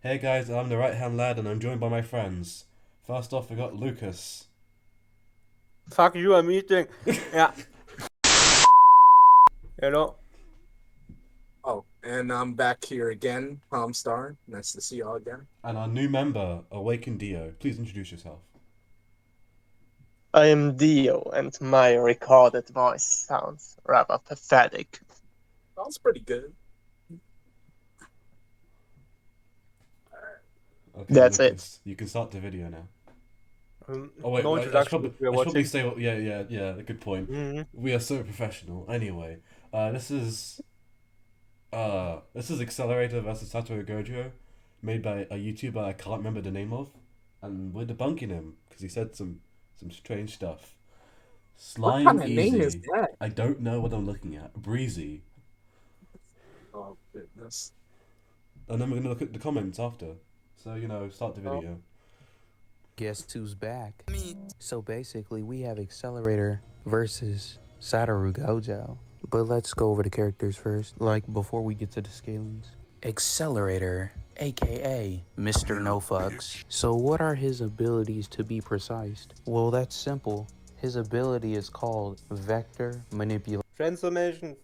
Hey guys, I'm the right hand lad and I'm joined by my friends. First off, we got Lucas. Fuck you, I'm eating. Yeah, hello. Oh, and I'm back here again, Palmstar. Nice to see y'all again. And our new member, Awaken Dio. Please introduce yourself. I am Dio, and my recorded voice sounds rather pathetic. That was pretty good. Okay, That's it. Lucas, you can start the video now. No I should introduction, probably, but we are I should probably watching. say, yeah, good point. Mhm. We are so professional. Anyway, this is Accelerator versus Satoru Gojo, made by a YouTuber I can't remember the name of, and we're debunking him because he said some strange stuff. What Slime kind of name is easy. that? I don't know what I'm looking at. Breezy. Oh, goodness. And then we're gonna look at the comments after. So, start the video. Guess who's back? So basically, we have Accelerator versus Satoru Gojo. But let's go over the characters first, like before we get to the scalings. Accelerator, aka Mr. No Fucks. So what are his abilities to be precise? Well, that's simple. His ability is called Vector Manipulation. Transformation.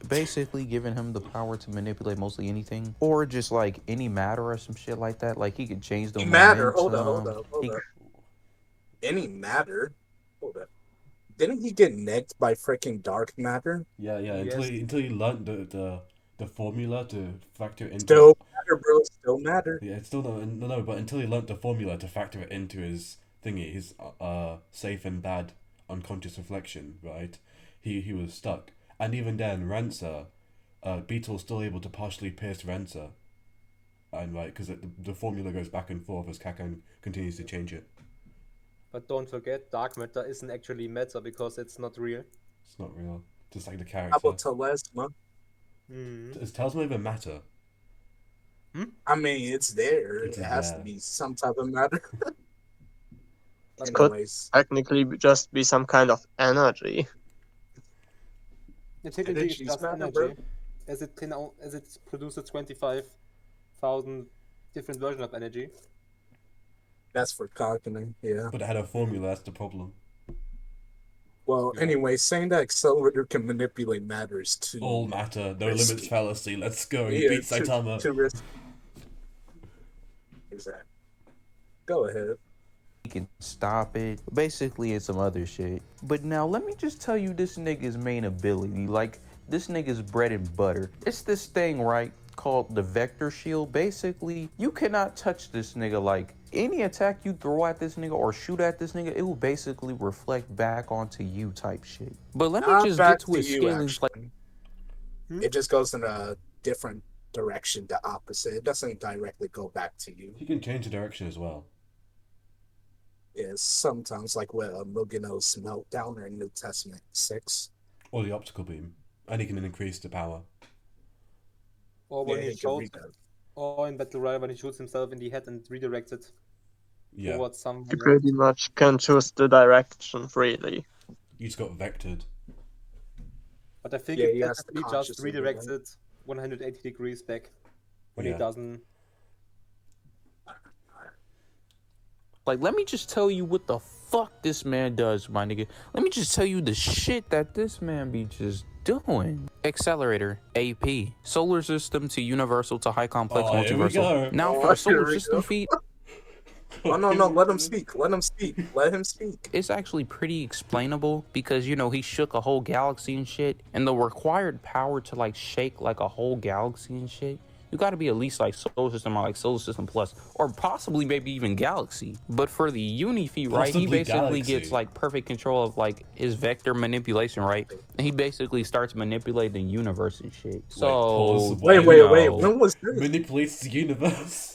Basically giving him the power to manipulate mostly anything, or just like any matter or some shit like that. Like he could change the Any matter? momentum. Hold up. Any matter? Hold up. Didn't he get negged by freaking dark matter? Yeah. Yes. Until he learned the formula to factor into his. Still matter, bro. Still matter. Yeah, it's still no, but until he learnt the formula to factor it into his thingy, his safe and bad unconscious reflection, right? He was stuck, and even then, Rancer, Beetle's still able to partially pierce Rancer, and right because the formula goes back and forth as Kakan continues to change it. But don't forget, dark matter isn't actually matter because it's not real. It's not real, just like the How character. about Telesma? Does Talisman even matter? I mean, it's there. It's It has to there. be some type of matter. It could Anyways, technically just be some kind of energy. It technically is Energy's just matter, bro. energy, as it produces 25,000 different versions of energy. That's for cocketing, yeah. But it had a formula. That's the problem. Well, Yeah. anyway, saying that Accelerator can manipulate matter is too All matter, no risky. limits fallacy. Let's go. He Yeah, beats Saitama. too risky. Exactly. Go ahead. He can stop it. Basically, it's some other shit. But now, let me just tell you this nigga's main ability. Like, this nigga's bread and butter. It's this thing, right, called the Vector Shield. Basically, you cannot touch this nigga. Like, any attack you throw at this nigga or shoot at this nigga, it will basically reflect back onto you type shit. But let me just Back get to to his you, scalings. Like, actually. It just goes in a different direction, the opposite. It doesn't directly go back to you. He can change the direction as well. Yeah, sometimes, like with Mugen's meltdown in New Testament 6. Or the optical beam. And he can increase the power. Or when Yeah, he he can shoots, read that. or in Battle Royale when he shoots himself in the head and redirects it Yeah. towards someone You else. pretty much can choose the direction freely. You just got vectored. But I think Yeah, it he has to definitely just consciously do redirects that. it 180 degrees back when Yeah. he doesn't. Like, let me just tell you what the fuck this man does, my nigga. Let me just tell you the shit that this man be just doing. Accelerator, AP, solar system to universal to high complex Oh, here we multiversal. go. Now Oh, for a solar here we system go. feat, Oh, no, let him speak. Let him speak. Let him speak. it's actually pretty explainable because, you know, he shook a whole galaxy and shit. And the required power to, like, shake, like, a whole galaxy and shit, you gotta be at least, like, solar system or, like, solar system plus, or possibly maybe even galaxy. But for the uni feat, right, he Possibly basically galaxy. gets, like, perfect control of, like, his vector manipulation, right? And he basically starts manipulating the universe and shit. So, pause. Wait. you know, When was this? Manipulates the universe.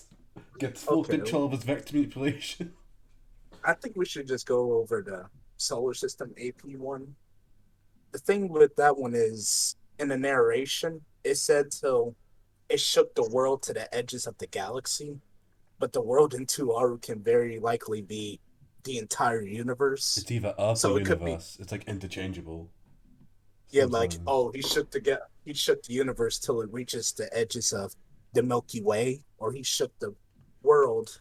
Gets full Okay. control of his vector manipulation. I think we should just go over the solar system AP one. The thing with that one is, in the narration, it said till it shook the world to the edges of the galaxy, but the world in Tuaru can very likely be the entire universe. It's either Earth So or it could be- universe. It's like interchangeable. Yeah, like Sometimes. he shook the universe till it reaches the edges of the Milky Way or he shook the world,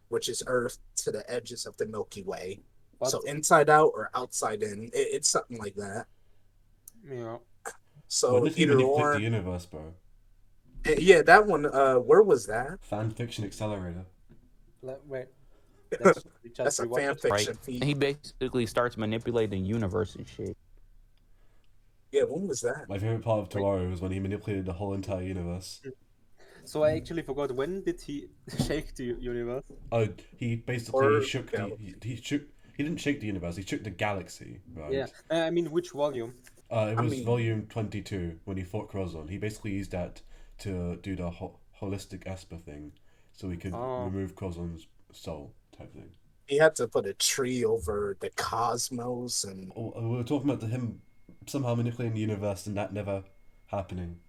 which is Earth, to the edges of the Milky Way. But So inside out or outside in, it's something like that. yeah, So When did he either manipulate the or. universe, bro? Yeah, that one. Where was that? Fan fiction accelerator. wait. Let's just That's a rewatch fan it. fiction Right. feed. He basically starts manipulating the universe and shit. Yeah, when was that? My favorite part of Tomorrow was when he manipulated the whole entire universe. So I actually forgot, when did he shake the universe? Oh, he basically Or shook galaxy. he shook. He didn't shake the universe. He shook the galaxy, right? Yeah, I mean, which volume? It I was mean- volume 22 when he fought Crozon. He basically used that to do the holistic Esper thing, so he could Oh. remove Crozon's soul type thing. He had to put a tree over the cosmos, and Oh, we were talking about him somehow manipulating the universe and that never happening.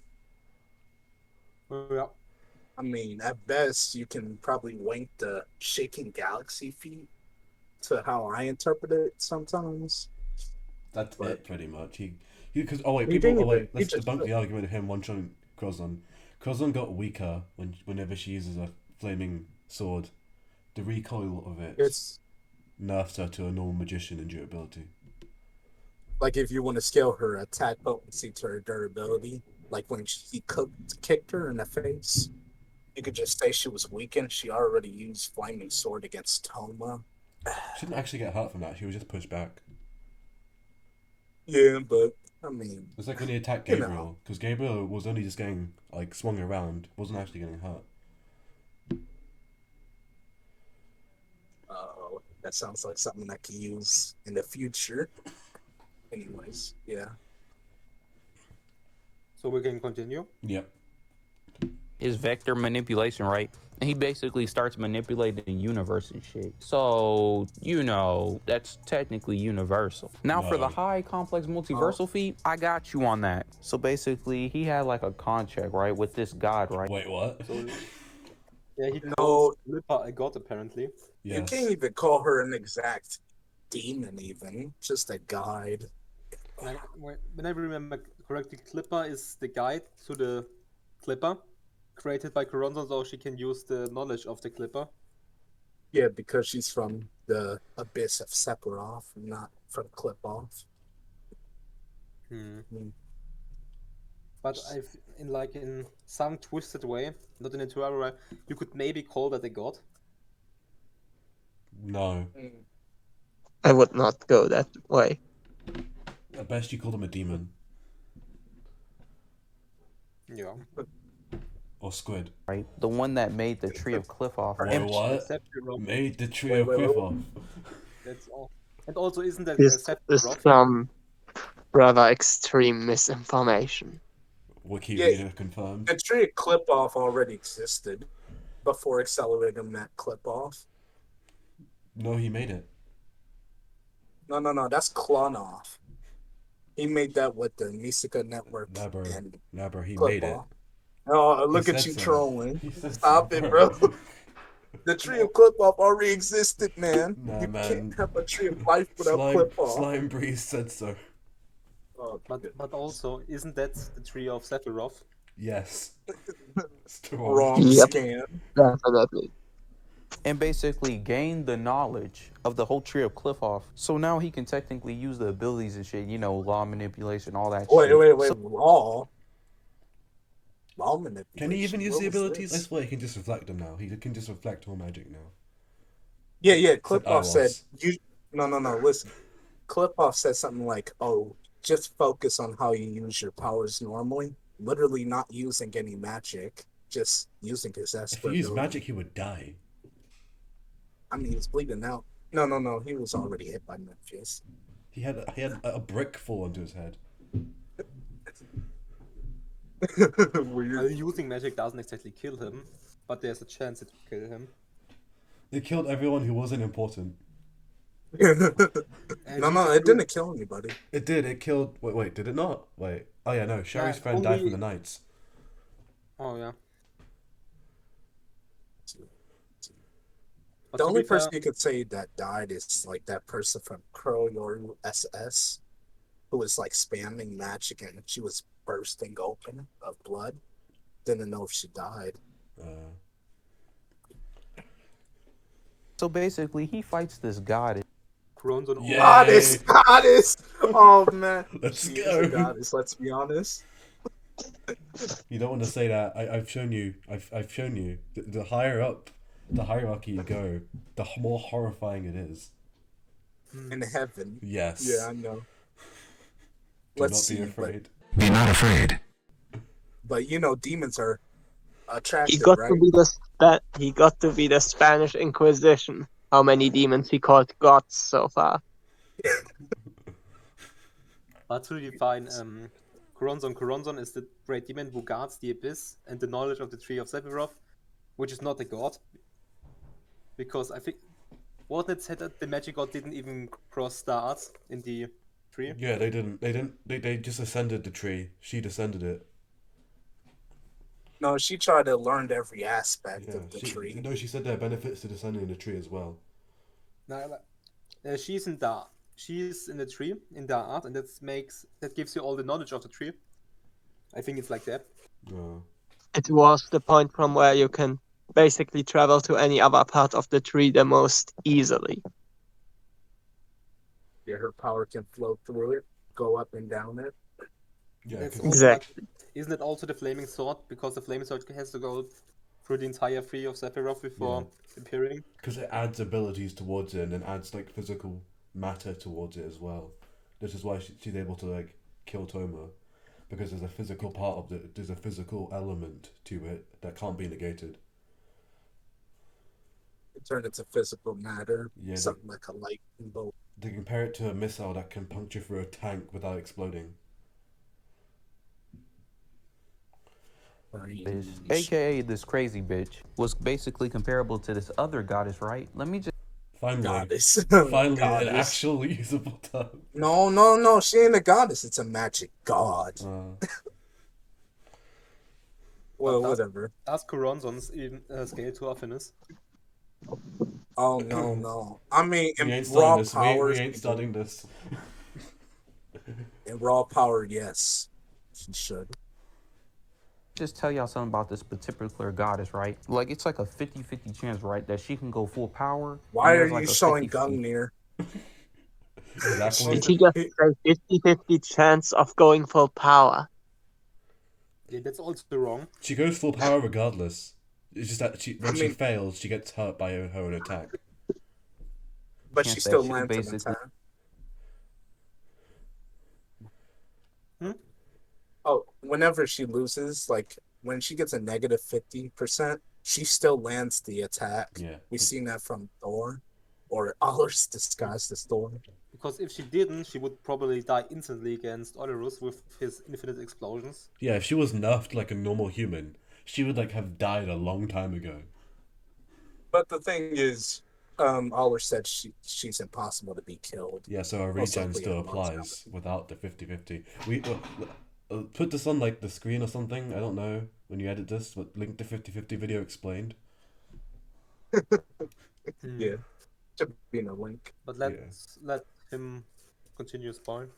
Yeah. I mean, at best, you can probably link the shaking galaxy feat to how I interpret it sometimes. That's But- it, pretty much. He because oh wait, He people. didn't Oh wait, even- he let's just- debunk the argument of him one-shotting Crozon. Crozon got weaker whenever she uses a flaming sword. The recoil of it It's nerfs her to a normal magician in durability. like if you want to scale her attack potency to her durability, like when he kicked her in the face, you could just say she was weakened. She already used flaming sword against Toma. She didn't actually get hurt from that. She was just pushed back. Yeah, but I mean, It's like when he attacked You know. Gabriel, because Gabriel was only just getting like swung around, wasn't actually getting hurt. that sounds like something I could use in the future. Anyways, yeah. So we can continue. Yep. His vector manipulation, right? And he basically starts manipulating the universe and shit. So, that's technically universal. Now, for the No. high complex multiversal feat, I got you on that. So basically, he had like a contract, right, with this god, right? Wait, what? So yeah, he No. calls Flipper a god apparently. You Yes. can't even call her an exact demon, even just a guide. When I remember correctly, Clipper is the guide to the Clipper, created by Coronzo, so she can use the knowledge of the Clipper. Yeah, because she's from the abyss of Sephiroth, not from Clip-Off. Hmm. Hmm. But in some twisted way, not in a true way, you could maybe call that a god. No. I would not go that way. At best, you called him a demon Yeah. or squid. Right? The one that made the tree of cliff off, Wait, right? what? Sephiroth, Made the tree Wait, of wait, cliff wait. off. that's all. And also, isn't that This is Sephiroth? some rather extreme misinformation. Wikireader confirmed. The tree of Clip-Off already existed before Accelerator met Clip-Off. No, he made it. No, that's Clonoff. He made that with the Musica Network Never. and Never. He made it. Clip-Off. Oh, look He at said you so. trolling. He said Stop so, it, bro. The tree of Clip-Off already existed, man. Nah, You man. can't have a tree of life without Slime, Clip-Off. Slime Breeze said so. Oh, But also, isn't that the tree of Sephiroth? Yes. It's the wrong Yep. scan. Definitely. And basically gained the knowledge of the whole tree of cliff off. So now he can technically use the abilities and shit, law manipulation, all that Wait, shit. wait, So- law manipulation. Can he even use What the was abilities? this? That's why he can just reflect them now. He can just reflect all magic now. Yeah. Clip-Off I said, was. No, listen. Clip-Off said something like, oh, just focus on how you use your powers normally. Literally not using any magic, just using his If Esper he used ability. magic, he would die. I mean, he's bleeding out. No, he was already hit by Memphis. He had a brick fall onto his head. Weird. Using magic doesn't exactly kill him, but there's a chance it will kill him. It killed everyone who wasn't important. And No, it didn't kill anybody. It did. It killed. Wait, did it not? Wait. Oh yeah, no. Sherry's Yeah, friend died from only- the Knights. Oh yeah. But The to only be fair, person you could say that died is like that person from Yoru SS, who was like spamming magic and she was bursting open of blood. Didn't know if she died. So basically, he fights this goddess. Crones on Yeah. Goddess! Oh man. Let's She go. is a goddess, let's be honest. You don't want to say that. I've shown you. I've shown you. The higher up the hierarchy you go, the more horrifying it is. In heaven. Yes. Yeah, I know. Do Let's not see, be afraid. Be not afraid. But you know, demons are He attractive, got right? to be he got to be the Spanish Inquisition. How many demons he called gods so far? But to define, Coronzon is the great demon who guards the abyss and the knowledge of the tree of Sephiroth, which is not a god. Because I think, wasn't it said that the magic god didn't even cross the arts in the tree? Yeah, they didn't. They just ascended the tree. She descended it. No, she tried to learn every aspect Yeah. of the tree. No, she said there are benefits to descending the tree as well. No, she's in the tree in the art, and that gives you all the knowledge of the tree. I think it's like that. No. It was the point from where you can basically travel to any other part of the tree the most easily. Yeah, her power can flow through it, go up and down it. Yeah. That's 'cause- also Exactly. Isn't it also the flaming sword? Because the flaming sword has to go through the entire tree of Sephiroth before appearing. Because it adds abilities towards it and then adds like physical matter towards it as well. This is why she's able to like kill Toma, because there's a physical part of it. There's a physical element to it that can't be negated. It turned into physical matter, Yeah, something like a lightning bolt. They compare it to a missile that can puncture through a tank without exploding. Bitch, aka this crazy bitch, was basically comparable to this other goddess, right? Let me just Finally, Goddess. finally, an Goddess. actual usable term. No, she ain't a goddess. It's a magic god. Well, But whatever. Does Coronzon's even scale to Affinis? Oh no. I mean, We in ain't raw starting this. power, We ain't starting this. in raw power, yes, she should. tell y'all something about this particular goddess, right? Like, it's like a 50-50 chance, right, that she can go full power. Why and are there's you like a showing 50-50 Gungnir? Exactly. Did he just say 50-50 chance of going full power? Yeah, that's also wrong. She goes full power regardless. It's just that when she mean- fails, she gets hurt by her own attack. But Chance she that still she'll lands an basically- attack. Hmm? Oh, whenever she loses, like when she gets a negative 50%, she still lands the attack. Yeah. We've seen that from Thor, or Allah's disguised as Thor. Because if she didn't, she would probably die instantly against Olerus with his infinite explosions. Yeah, if she was nerfed like a normal human, she would like have died a long time ago. But the thing is, Allah said she's impossible to be killed. Yeah, so our Most regen likely still a monster. applies without the 50-50. We put this on like the screen or something. I don't know when you edit this, but link the 50-50 video explained. Yeah, should be in a link. But let him continue his point.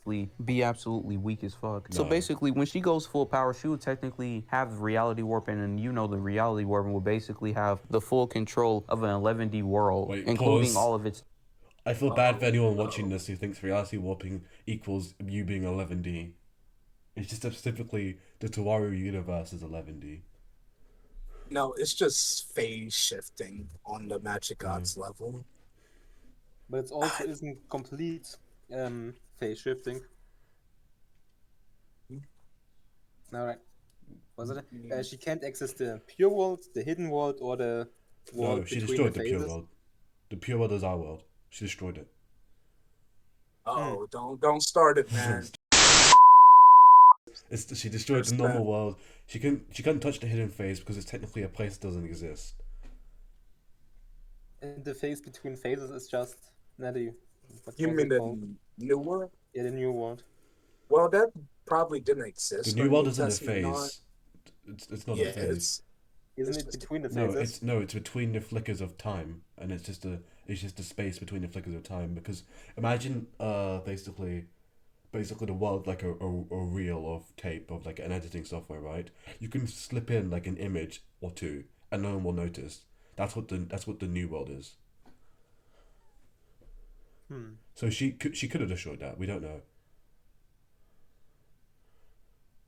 be absolutely weak as fuck. So No. basically, when she goes full power, she would technically have reality warping, and you know the reality warping will basically have the full control of an 11D world, Wait, including pause. all of its. I feel bad for anyone watching this who thinks reality warping equals you being 11D. It's just specifically the Tawaru universe is 11D. No, it's just phase shifting on the Magic Gods level. But it also isn't complete phase shifting. Alright. Was it? She can't access the pure world, the hidden world, or the world No, she between destroyed the the pure phases. world. The pure world is our world. She destroyed it. Oh, don't start it, man. She destroyed the normal world. She couldn't touch the hidden phase because it's technically a place that doesn't exist. And the phase between phases is just Natty. You mean the new world? Yeah, the new world. Well, that probably didn't exist. The when new world New isn't a Testament on phase. It's not it. a Yeah, phase. Isn't It's it just- between the No, phases? it's between the flickers of time, and it's just a space between the flickers of time. Because imagine basically the world like a reel of tape of like an editing software, right? You can slip in like an image or two, and no one will notice. That's what the new world is. So she could have destroyed that. We don't know.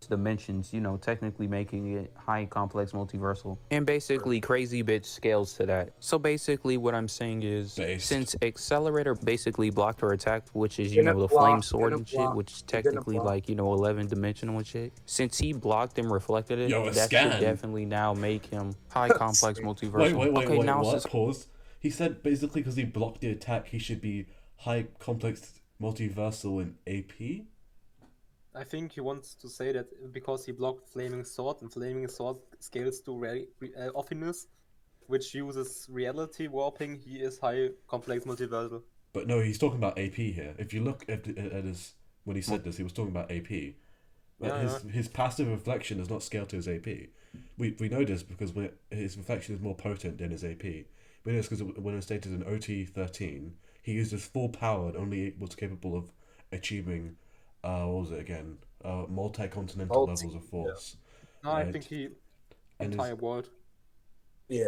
Dimensions, technically making it high complex multiversal. And basically crazy bitch scales to that. So basically what I'm saying is Based. since Accelerator basically blocked her attack, which is, Didn't the block, flame sword didn't and shit, block. which is He didn't technically block. like, 11 dimensional and shit. Since he blocked and reflected it, Yo, a that scan. should definitely now make him high complex multiversal. Wait, now what? since Pause. He said basically because he blocked the attack, he should be high complex multiversal in AP? I think he wants to say that because he blocked Flaming Sword, and Flaming Sword scales to offiness, which uses reality warping, he is high complex multiversal. But no, he's talking about AP here. If you look at his when he said this, he was talking about AP. But his passive reflection does not scale to his AP. We know this because his reflection is more potent than his AP. We know this because when it was stated in OT13, he used his full power and only was capable of achieving, what was it again? Multi-continental levels of force. No, right? I think he And entire world. Yeah.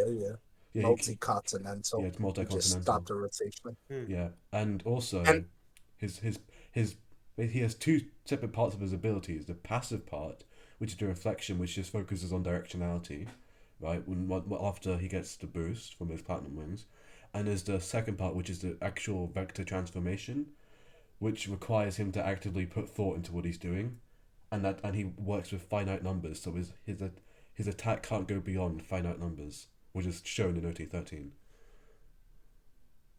Yeah, Multi-continental. yeah, it's He multi-continental. just stopped the rotation. Yeah, and also And- his he has two separate parts of his abilities. The passive part, which is the reflection, which just focuses on directionality, right? After he gets the boost from his platinum wings, and there's the second part, which is the actual vector transformation, which requires him to actively put thought into what he's doing, and he works with finite numbers. So his attack can't go beyond finite numbers, which is shown in OT13.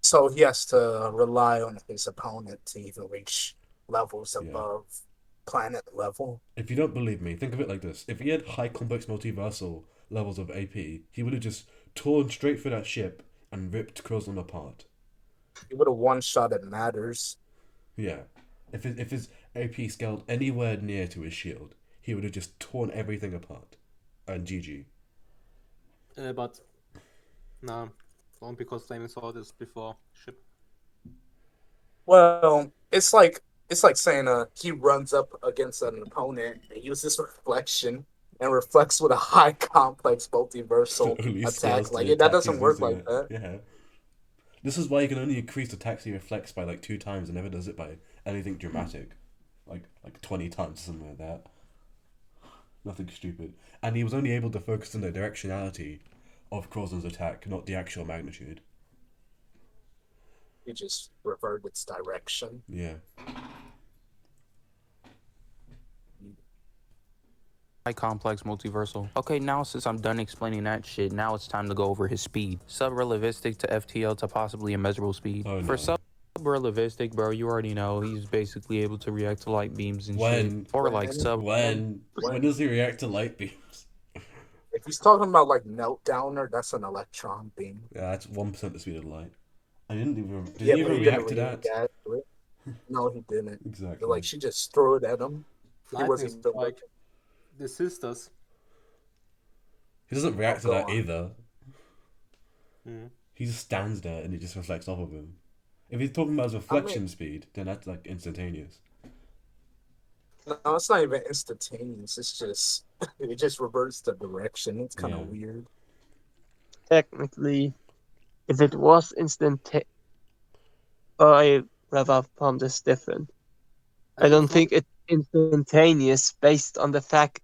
So he has to rely on his opponent to even reach levels above planet level. If you don't believe me, think of it like this. If he had high complex multiversal levels of AP, he would have just torn straight through that ship and ripped Crozon apart. He would have one-shot at Matters. Yeah. If his AP scaled anywhere near to his shield, he would have just torn everything apart. And GG. But no, only because Flaming Sword is before ship. Well, it's like saying he runs up against an opponent and uses reflection and reflects with a high complex multiversal Only attack. scales to Like the that attack doesn't he's work using like it. that. Yeah. This is why you can only increase the attacks he reflects by like 2 times and never does it by anything dramatic. Like 20 times, something like that. Nothing stupid. And he was only able to focus on the directionality of Crozon's attack, not the actual magnitude. He just reverted its direction. Yeah. high complex multiversal. Okay, now since I'm done explaining that shit, now it's time to go over his speed. Sub-relativistic to FTL to possibly immeasurable speed. Oh, no. For sub-relativistic, bro, you already know he's basically able to react to light beams and shit. Or like sub. When does he react to light beams? If he's talking about like Meltdowner, that's an electron beam. Yeah, that's 1% the speed of light. I didn't even. Did Yeah, he but even he react didn't to that? react to it. No, he didn't. Exactly. Like she just threw it at him. He Lightning wasn't even strike. The sisters. He doesn't react to go that on. either. Mm. He just stands there and it just reflects off of him. If he's talking about his reflection speed, then that's like instantaneous. No, it's not even instantaneous. It's just it just reverts the direction. It's kind of Yeah. weird. Technically, if it was instantaneous, I rather found this different. I don't think it's instantaneous based on the fact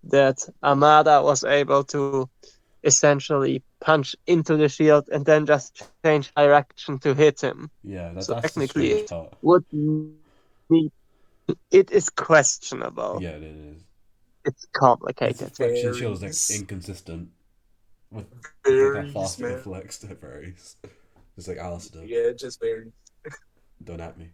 that Amada was able to essentially punch into the shield and then just change direction to hit him. Yeah, that's So the technically strange it part. would need. It is questionable. Yeah, it is. It's His complicated. reflection shield is like Varies. inconsistent with how Varies, fast it man. reflects. It varies. Just like Alistair. Yeah, it just varies. Don't at me.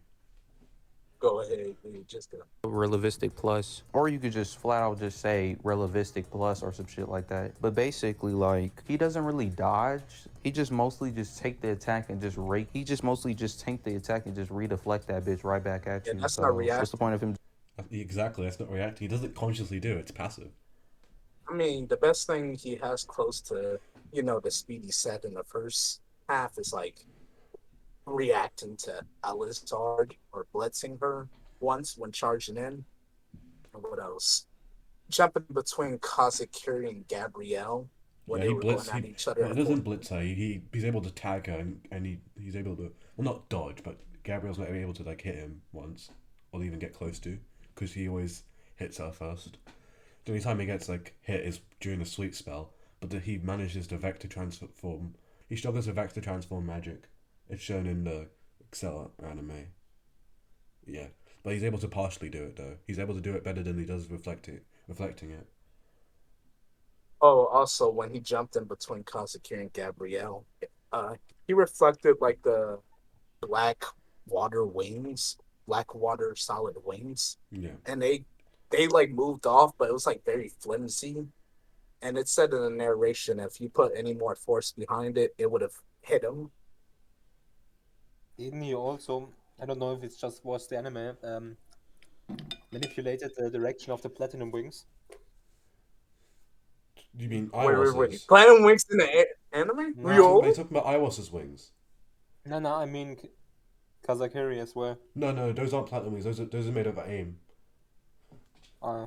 Go ahead, dude. Just go. Relativistic plus, or you could just flat out just say relativistic plus or some shit like that. But basically, like, he doesn't really dodge. He just mostly just take the attack and just rake. He just mostly just tank the attack and just redeflect that bitch right back at Yeah, you. that's So not what's the reacting. point of him? Exactly, that's not reacting. He doesn't consciously do it. It's passive. I mean, the best thing he has close to, the speed he set in the first half is like reacting to Alizard or blitzing her once when charging in. And what else? Jumping between Kazakiri and Gabrielle when Yeah, they he were blitz. going at each other. He doesn't blitz her. He's able to tag her and he's able to, well, not dodge, but Gabriel's not able to like hit him once, or even get close to, because he always hits her first. The only time he gets like hit is during the sweep spell, but he manages to vector transform. He struggles with vector transform magic. It's shown in the Excel anime. Yeah, but he's able to partially do it though. He's able to do it better than he does reflecting it. Oh, also when he jumped in between Kazuki and Gabrielle, he reflected like the black water wings, black water solid wings, Yeah. and they like moved off, but it was like very flimsy. And it said in the narration if you put any more force behind it, it would have hit him. Didn't he also, I don't know if it's just was the anime, manipulated the direction of the platinum wings? You mean Wait. Iwas's? Platinum wings in the anime? No. Are you talking about Iwas's wings? No, I mean Kazakiri as well. No, those aren't platinum wings. Those are made of AIM. Yeah.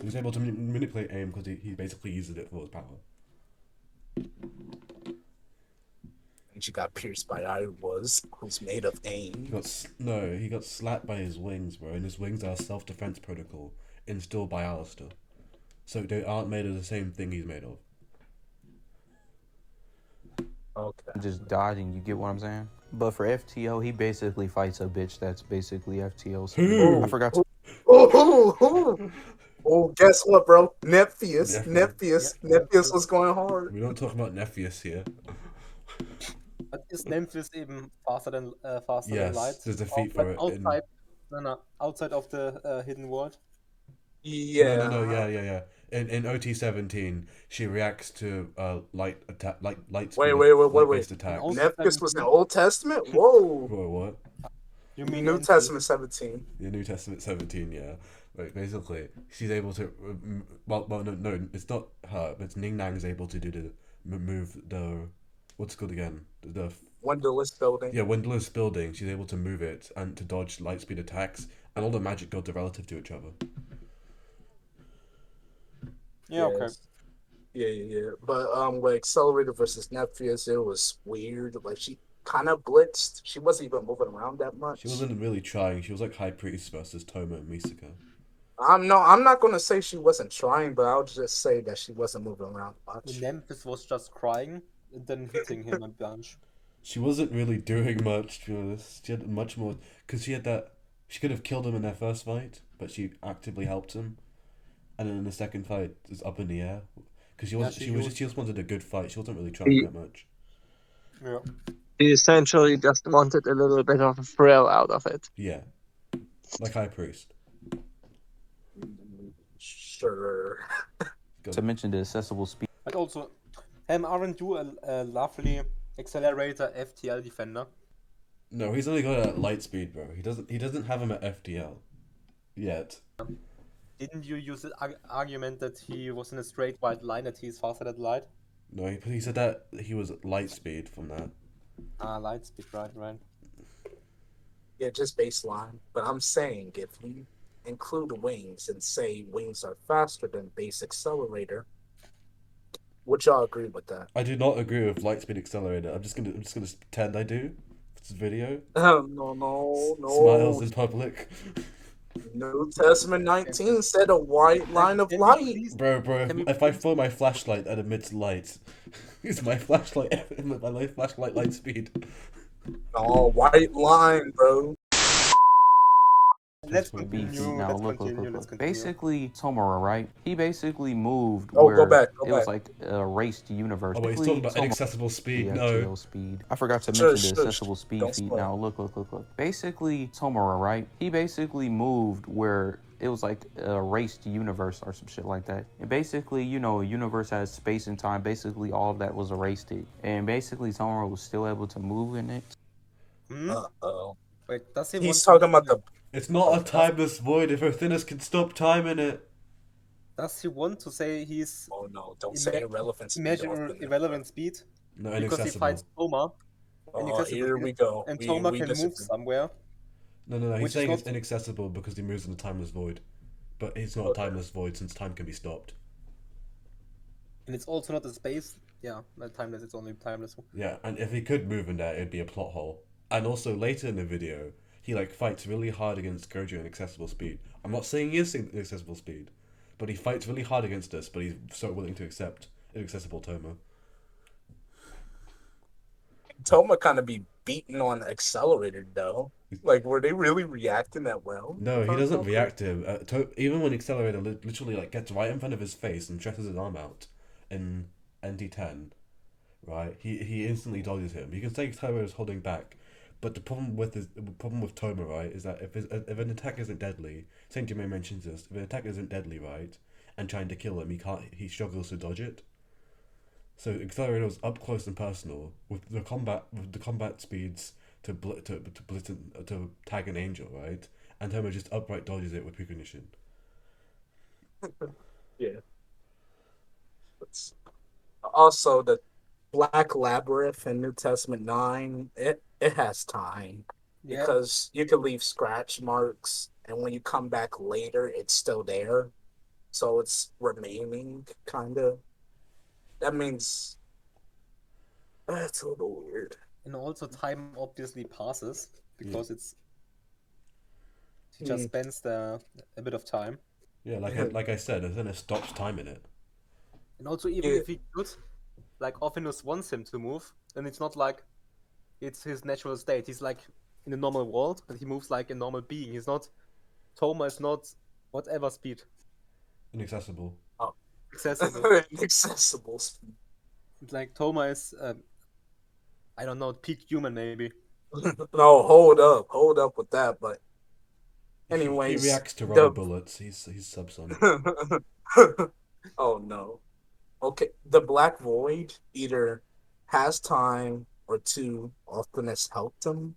He's able to manipulate AIM because he basically uses it for his power. And she got pierced by who's made of AIM. He got slapped by his wings, bro, and his wings are a self-defense protocol instilled by Alistair. So they aren't made of the same thing he's made of. Okay. Just dodging, you get what I'm saying? But for FTO, he basically fights a bitch that's basically FTO's. Who? I forgot to. Oh, guess what, bro? Nepheus was going hard. We don't talk about Nepheus here. But is Memphis even faster than light? Yes, there's a feat for it. Outside of the hidden world. Yeah. No, yeah. In OT-17, she reacts to light speed. Wait. Light-based attacks. Nepheus was in Old Testament? Whoa. What? You mean New NT? Testament 17. The New Testament 17, yeah. Like basically, she's able to. No, it's not her. But Ning Nang's able to do the move the. What's it called again? The Windowless building. Yeah, windowless building. She's able to move it and to dodge light speed attacks, and all the magic gods are relative to each other. Yeah, okay. Yeah. But with Accelerator versus Nepheus, it was weird. Like she kind of blitzed. She wasn't even moving around that much. She wasn't really trying. She was like High Priest versus Toma and Misaka. I'm not gonna say she wasn't trying, but I'll just say that she wasn't moving around much. Memphis was just crying and then hitting him a bunch. She wasn't really doing much, to be honest. She had much more because she had that. She could have killed him in their first fight, but she actively helped him. And then in the second fight, it's up in the air because she just wanted a good fight. She wasn't really trying that much. Yeah. He essentially just wanted a little bit of a thrill out of it. Yeah, like High Priest. Sure. To mention the accessible speed. But also, aren't you a lovely Accelerator FTL defender? No, he's only got a light speed, bro. He doesn't have him at FTL yet. Didn't you use the argument that he was in a straight white line, that he's faster than light? No, he said that he was light speed from that. Light speed, right. Yeah, just baseline. But I'm saying if you include wings and say wings are faster than base Accelerator, would y'all agree with that? I do not agree with light speed Accelerator. I'm just gonna pretend I do. It's a video. No. Smiles in public. New Testament 19 said a white line of light. Bro, if I throw my flashlight that emits light, is my flashlight light speed? Oh, white line, bro. Let's Beefy. continue. Now Let's look. continue. Basically, Tomura, right? He basically moved Oh, where go back. it was like a race to universe. Oh, wait, he's talking about inaccessible speed. The No. FTL speed. I forgot to Sure, mention the accessible speed Don't feat. spoil. Now look. Basically, Tomura, right? He basically moved where it was like a race to universe or some shit like that. And basically, a universe has space and time. Basically, all of that was erased. And basically, Tomura was still able to move in it. Uh-oh. Wait, does he He's want talking about the... It's not a timeless void if Earthinus can stop time in it. Does he want to say he's Oh, no. Don't say irrelevant speed. irrelevant speed? No, Because he inaccessible. fights Toma. Oh, here we go. And We Toma can disagree. move somewhere. No. He's Which is saying it's not- inaccessible because he moves in a timeless void. But it's not a timeless void since time can be stopped. And it's also not a space. Yeah, not timeless, it's only timeless. Yeah, and if he could move in there, it'd be a plot hole. And also later in the video, he like fights really hard against Gojo in accessible speed. I'm not saying he is in accessible speed, but he fights really hard against us. But he's so willing to accept inaccessible Toma. Toma kind of be beaten on Accelerator though. Like, were they really reacting that well? No, he doesn't react to him. Even when Accelerator literally like gets right in front of his face and stretches his arm out in NT10, right? He instantly dodges him. You can say Toma is holding back, but the problem with Toma, right, is that if an attack isn't deadly, Saint Germain mentions this. If an attack isn't deadly, right, and trying to kill him, he struggles to dodge it. So Accelerator was up close and personal with the combat speeds to tag an angel, right? And Toma just upright dodges it with precognition. Yeah. Also, the Black Labyrinth in New Testament 9, it has time. Yeah. Because you can leave scratch marks, and when you come back later, it's still there. So it's remaining, kind of. That means that's a little weird. And also time obviously passes because he just spends a bit of time. Yeah, like I said, then it stops time in it. And also even if he could, like Ophinus wants him to move, and it's not like it's his natural state. He's like in a normal world, and he moves like a normal being. Toma is not whatever speed. Inaccessible. Accessible. Inaccessible speed. It's like Toma is, I don't know, peak human maybe. No, hold up with that. But anyways, he reacts to rubber bullets. He's subsonic. Oh no. Okay, the Black Void either has time or two often has helped him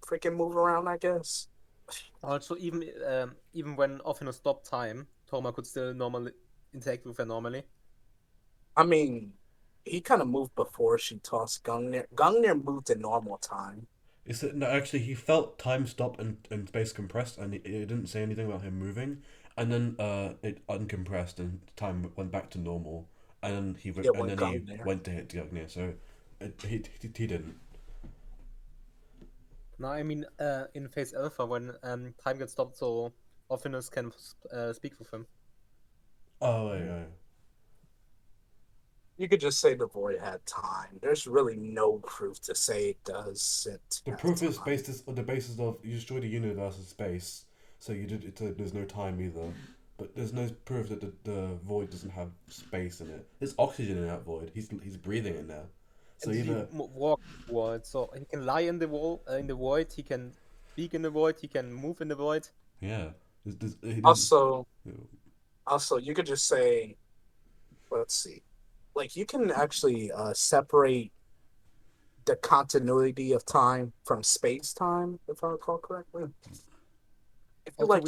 freaking move around, I guess. Also, even when Ophinus stopped time, Toma could still normally interact with her normally. I mean, he kind of moved before she tossed Gungnir. Gungnir moved in normal time. No, actually, he felt time stop and space compressed, and it didn't say anything about him moving. And then it uncompressed and time went back to normal. And then he went to hit Gungnir, so he didn't. No, I mean in Phase Alpha when time gets stopped, so Ophinus can speak with him. Oh, yeah. You could just say the Void had time. There's really no proof to say it does. The proof is based on the basis of you destroyed the universe in space, so there's no time either. But there's no proof that the void doesn't have space in it. There's oxygen in that void. He's breathing in there. So he walk the void, so he can lie in the void. He can speak in the void. He can move in the void. Yeah. Also, you could just say, let's see, like you can actually separate the continuity of time from space time, if I recall correctly. Also,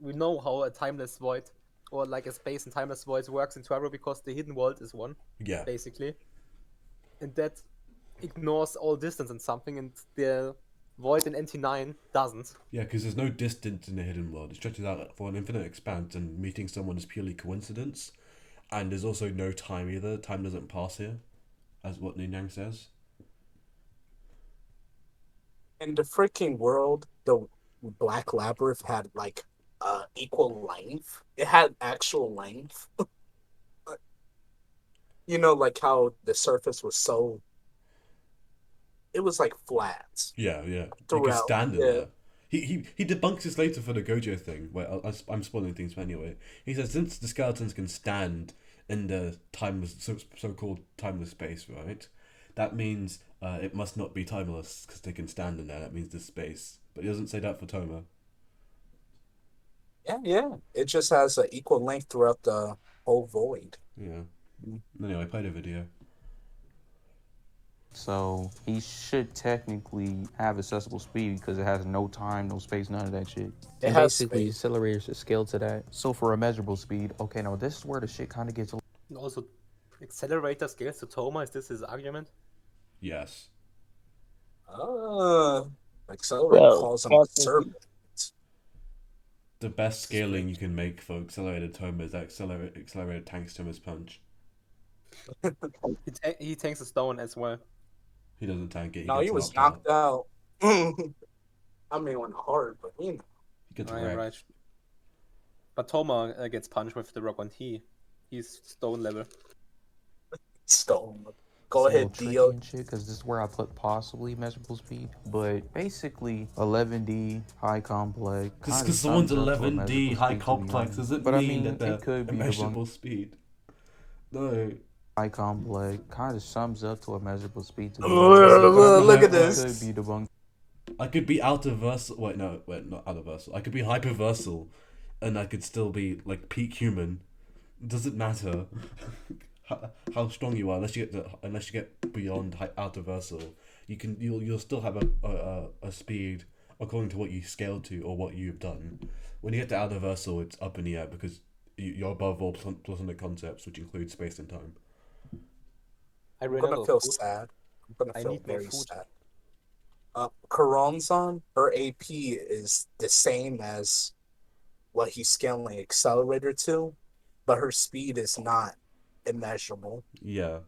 we know how a timeless void or like a space and timeless void works in Terror because the hidden world is one. Yeah. Basically. And that ignores all distance and something, and the void in NT9 doesn't. Yeah, because there's no distance in the hidden world. It stretches out for an infinite expanse, and meeting someone is purely coincidence. And there's also no time either. Time doesn't pass here, as what Yin Yang says. In the freaking world, the Black Labyrinth had like equal length. It had actual length. You know, like how the surface was so. It was like flat. Yeah. You can stand in there. He debunks this later for the Gojo thing. Wait, I'm spoiling things, but anyway, he says since the skeletons can stand in the so-called timeless space, right? That means it must not be timeless because they can stand in there. That means there's space, but he doesn't say that for Toma. Yeah. It just has an equal length throughout the whole void. Yeah. Anyway, I played a video. So he should technically have accessible speed because it has no time, no space, none of that shit. And basically, Accelerator should scale to that. So for a measurable speed, okay, now this is where the shit kind of gets. And also, Accelerator scales to Toma. Is this his argument? Yes. Accelerator calls him a serpent. The best scaling you can make for Accelerated Toma is that Accelerated tanks Toma's punch. He tanks a stone as well. He doesn't tank it. He No, gets he was knocked out. knocked out. I mean, on hard, but He gets Yeah, wrecked. right. But Toma gets punched with the rock on he's stone level. stone. Go It's a little ahead, tricky Dio. and shit because this is where I put possibly measurable speed, but basically 11D high complex. Just kinda because someone's sums up to a 11D measurable high speed, to be complex honest. doesn't But I mean mean, that they're it could be immeasurable speed. No. high complex kind of sums up to a measurable speed, to be honest. Look at It could this. be debunked. I could be out of versal. Wait, not out of versal. I could be hyperversal, and I could still be like peak human. It doesn't matter how strong you are unless you get beyond out of versal. You'll still have a speed according to what you scaled to or what you've done. When you get to out of versal, it's up in the air because you're above all platonic concepts, which include space and time. I I'm ran gonna out of feel food. sad. I'm gonna I feel need more very food. sad. Karanzan, her AP is the same as what he's scaling Accelerator to, but her speed is not immeasurable. Yeah.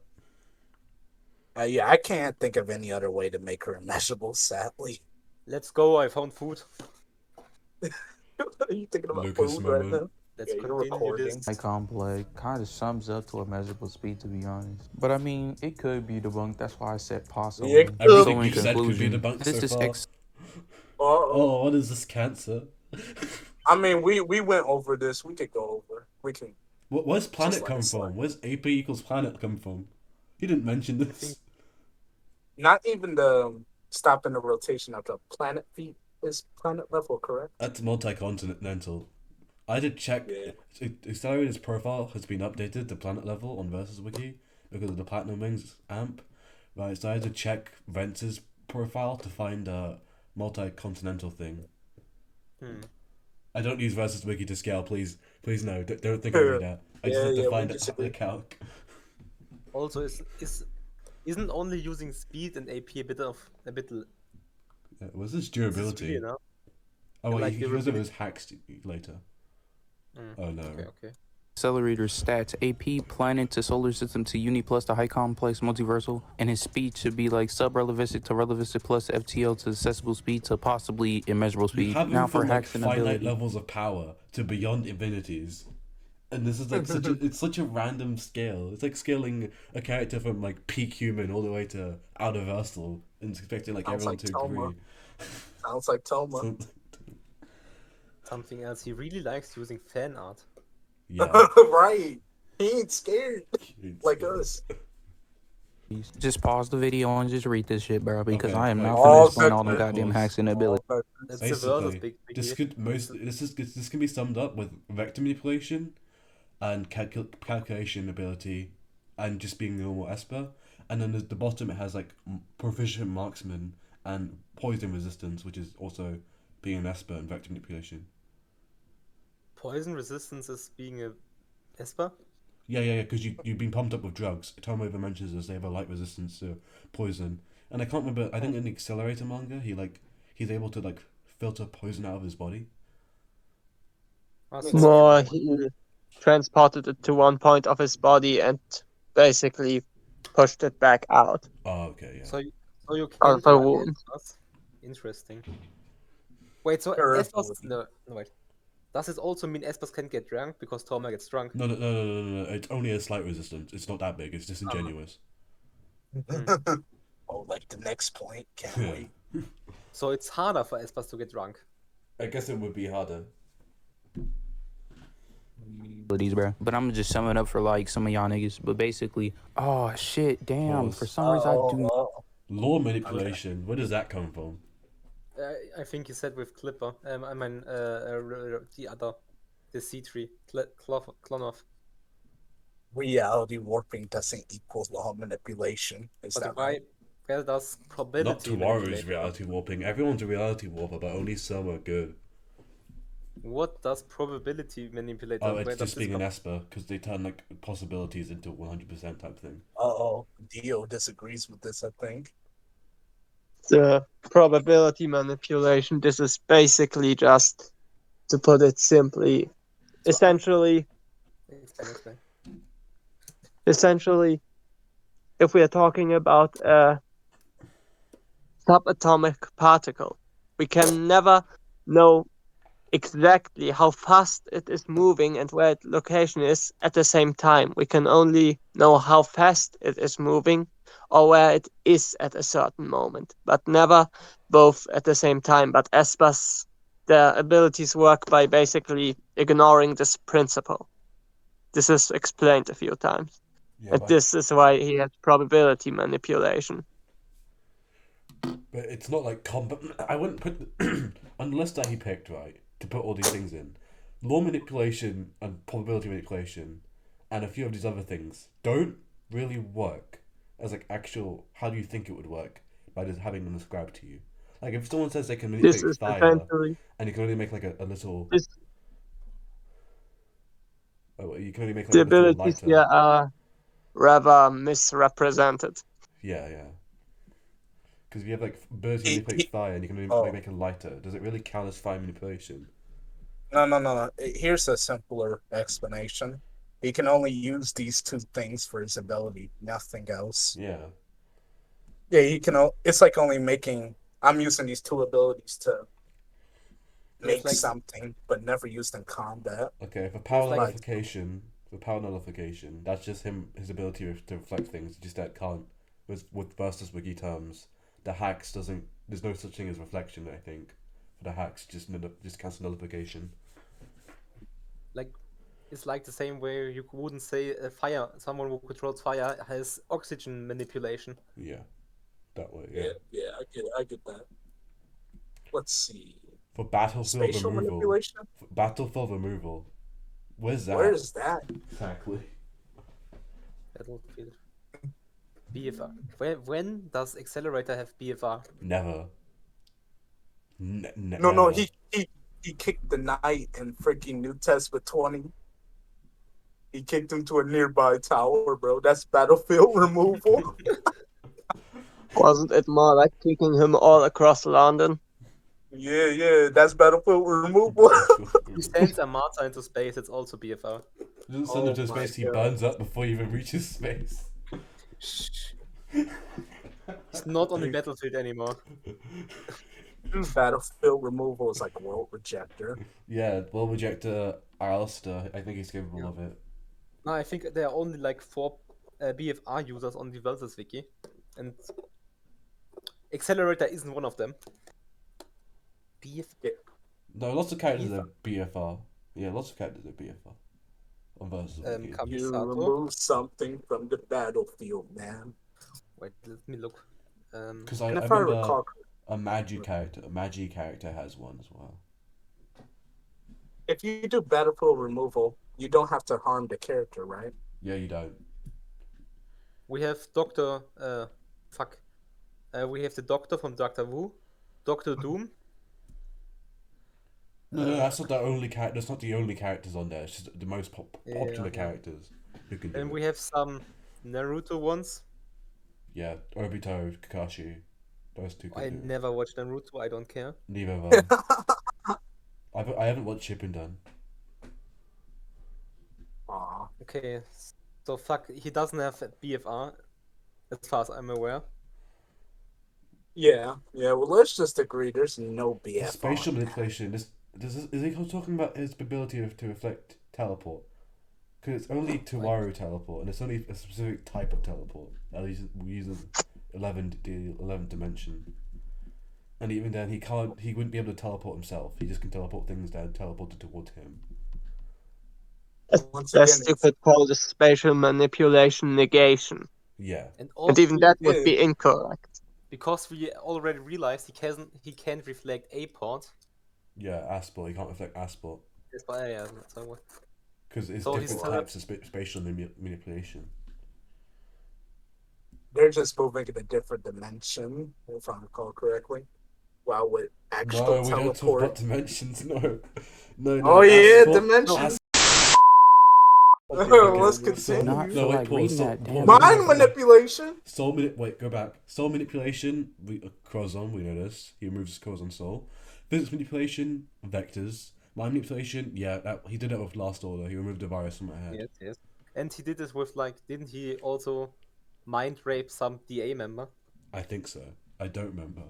Yeah, I can't think of any other way to make her immeasurable, sadly. Let's go, I found food. Are you thinking about Lucas food right moment. now? Let's Yeah, you're continue recording. this. High complex kind of sums up to a measurable speed, to be honest. But I mean, it could be debunked. That's why I said possible. Yeah, Everything So in you've said could be conclusion, debunked this so is far. Uh-oh. Oh, what is this, cancer? I mean, we went over this. We could go over. We can. Where's planet let come it slide. from? Where's AP equals planet come from? He didn't mention this. Not even the stopping the rotation of the planet feet is planet level, correct? That's multi-continental. I did check. Yeah. Accelerator's profile has been updated to planet level on Versus Wiki because of the Platinum Wings amp. Right, so I had to check Vence's profile to find a multi-continental thing. I don't use Versus Wiki to scale, please no, don't think I do that. I just have to find the calc. Also, isn't only using speed and AP a bit. Was this durability? You know? Oh, wait, like he goes over durability. his hacks later. Oh no. Okay. Accelerator Stats, AP, planet to solar system to uni plus to high complex multiversal, and his speed should be like sub-relativistic to relativistic plus FTO to accessible speed to possibly immeasurable You speed. have him Now for from like hacks and finite ability. levels of power to beyond infinities. And this is like such a random scale. It's like scaling a character from like peak human all the way to out of versal and expecting like everyone to agree. Sounds like Toma. So, Something else. He really likes using fan art. yeah. Right. He ain't scared like us. Just pause the video and just read this shit, bro, because Okay, I am like, not all gonna explain all good, them man. goddamn Pause. hacks and ability. That's the world of Basically, big. this can be summed up with vector manipulation and calculation ability and just being a normal Esper. And then at the bottom it has like proficient marksman and poison resistance, which is also being an Esper and vector manipulation. Poison resistance is being a Esper? Yeah, because you've been pumped up with drugs. Tom even mentions this, they have a light resistance to poison. And I can't remember, I think in the Accelerator manga, he's able to like filter poison out of his body. No, he transported it to one point of his body and basically pushed it back out. Oh, okay, yeah. So you Oh, can't for run wounds. Espers? Interesting. Wait, so Sure. Espers... No, wait. Does it also mean Espers can get drunk because Toma gets drunk? No. It's only a slight resistance. It's not that big. It's disingenuous. Oh, like the next point. Can't wait. So it's harder for Espers to get drunk. I guess it would be harder. Abilities, bro. But I'm gonna just sum it up for like some of y'all niggas. But basically, oh shit, damn. Pause. For some reason, I do. Law manipulation. Where does that come from? I think you said with Clipper. I mean, the other, the C3, Klonov. Reality warping doesn't equal law manipulation. Is But that why? right? Where does probability? Not Tomorrow's manipulate? reality warping. Everyone's a reality warper, but only some are good. What does probability manipulate? Oh, Where it's does just this being an come- Esper, because they turn like possibilities into 100% type thing. Uh-oh. Dio disagrees with this, I think. The probability manipulation, this is basically just, to put it simply, essentially, Explain. if we are talking about a subatomic particle. We can never know exactly how fast it is moving and where its location is at the same time. We can only know how fast it is moving or where it is at a certain moment, but never both at the same time. But Esper's their abilities work by basically ignoring this principle. This is explained a few times. Yeah, And but, this is why he has probability manipulation. but it's not like combat. I wouldn't put on the list that he picked, right, to put all these things in. Law manipulation and probability manipulation and a few of these other things don't really work as like actual how do you think it would work by just having them described to you. Like if someone says they can This manipulate is fire essentially and you can only make like a little this, you can only make like the a little abilities lighter. here are rather misrepresented. Yeah. Because if you have like ability to He- manipulate he- fire and you can only oh. make a lighter, does it really count as fire manipulation? No. Here's a simpler explanation. He can only use these two things for his ability, nothing else. Yeah. Yeah, he can. It's like only making. I'm using these two abilities to make like- something, but never used in combat. Okay, for power like- nullification, that's just his ability to reflect things. Just that can't with versus wiki terms. The hacks doesn't. There's no such thing as reflection. I think for the hacks, just cancel nullification. Like, it's like the same way you wouldn't say fire. Someone who controls fire has oxygen manipulation. Yeah, that way. Yeah. Yeah, I get that. Let's see. For battlefield Spatial removal. manipulation. Where's that? Where is that? Exactly? Battlefield. BFR. When does Accelerator have BFR? Never. No, Never. he kicked the knight in freaking New Testament 20. He kicked him to a nearby tower, bro. That's battlefield removal. Wasn't it more like kicking him all across London? Yeah, that's battlefield removal. He sends a Martha into space, it's also BFR. He doesn't send him to Oh my space. He God. burns up before he even reaches space. Shh. He's not on the battlefield anymore. Battlefield removal is like world rejector. Yeah, well, rejector Alistair. I think he's capable of it. No, I think there are only like 4 BFR users on the Velsus wiki, and Accelerator isn't one of them. No, lots of characters are BFR. Yeah, lots of characters are BFR. On versus You Kamisato. remove something from the battlefield, man. Wait, let me look. Because I And if I remember recall, a Magi character has one as well. if you do battlefield removal, you don't have to harm the character, right? Yeah, you don't. We have Doctor. We have the Doctor from Doctor Who, Doctor Doom. No, that's not the only character. That's not the only characters on there. It's just the most popular Yeah. characters who can do And it. we have some Naruto ones. Yeah, Obito, Kakashi, those two can I do it. never watched Naruto, I don't care. Neither of them. I haven't watched Shippuden. Aw. Okay, so he doesn't have BFR, as far as I'm aware. Yeah. Well, let's just agree. There's no BF. Spatial manipulation. Is he talking about his ability to reflect teleport? Because it's only Tawaru teleport, and it's only a specific type of teleport. At least we use the 11th dimension. And even then, he wouldn't be able to teleport himself. He just can teleport things that are teleported towards him. Once That's again, you could call the spatial manipulation negation. Yeah. And And even that would yeah. be incorrect. because we already realized he can't reflect a port. Yeah, Asport. He can't reflect Asport. Yes, but yeah, so Because it's So he's different still- types of spatial manipulation. they're just moving in a different dimension, if I recall correctly. While with actual No, we don't talk teleport. about dimensions. No. Oh yeah, Asport- dimensions. Okay, Let's so- continue. Not No, for wait, like pause. reading So- that damn. Mind manipulation. Wait, go back. Soul manipulation, Crozon, we know this. He removes his Crozon soul. Physics manipulation, vectors. Mind manipulation, yeah, he did it with Last Order. He removed the virus from my head. yes. And he did this with didn't he also mind rape some DA member? I think so. I don't remember.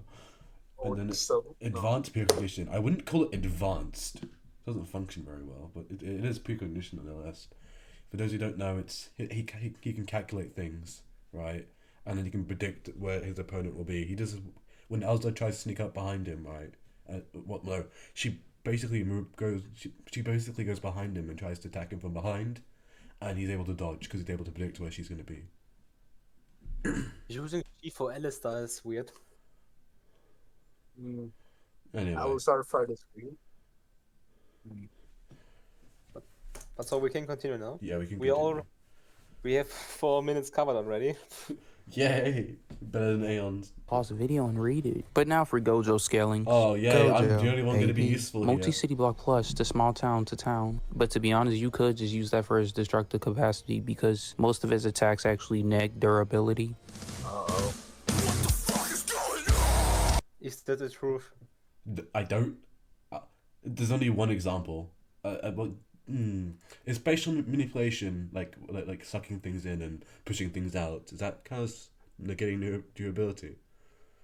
Or And then so, advanced precognition. I wouldn't call it advanced. It doesn't function very well, but it is precognition nonetheless. For those who don't know, it's he can calculate things, right? And then he can predict where his opponent will be. He does when Elsa tries to sneak up behind him, right? What no, she basically she basically goes behind him and tries to attack him from behind, and he's able to dodge because he's able to predict where she's going to be. Using G for Alistair is weird. I Anyway, will start Friday screen. But so we can continue now. yeah, we can. We Continue. We have 4 minutes covered already. Yay! Better than Aeons. Pause the video and read it. But now for Gojo Scaling. Oh yeah, I'm the Gojo, only one going to be AP, useful here. multi-city block plus to small town to town. But to be honest, you could just use that for his destructive capacity because most of his attacks actually neg durability. Uh-oh. Is that the truth? I don't. There's only one example. It's spatial manipulation, like sucking things in and pushing things out. Is that kind of negating durability?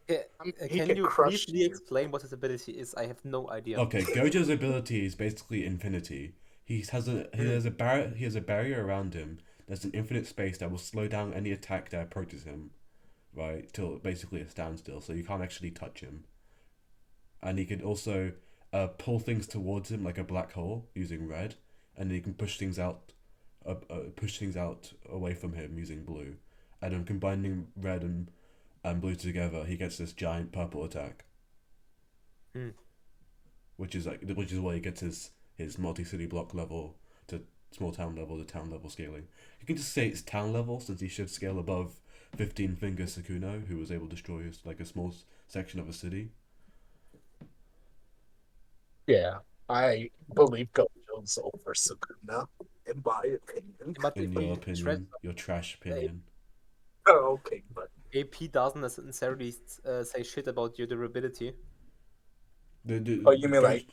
Yeah, He can you crush briefly explain what his ability is? I have no idea. Okay, Gojo's ability is basically infinity. He has a barrier around him. There's an infinite space that will slow down any attack that approaches him, right, till basically a standstill. So you can't actually touch him. And he can also pull things towards him like a black hole using red, and he can push things out away from him using blue. And then combining red and blue together, he gets this giant purple attack. Which is why he gets his multi-city block level to small town level to town level scaling. You can just say it's town level since he should scale above 15 finger Sakuno, who was able to destroy a small section of a city. Yeah, I believe Gojo's over Sukuna, in my opinion. But In but your trash- opinion, your trash opinion. Oh, okay, but AP doesn't necessarily say shit about your durability. Oh, you mean like-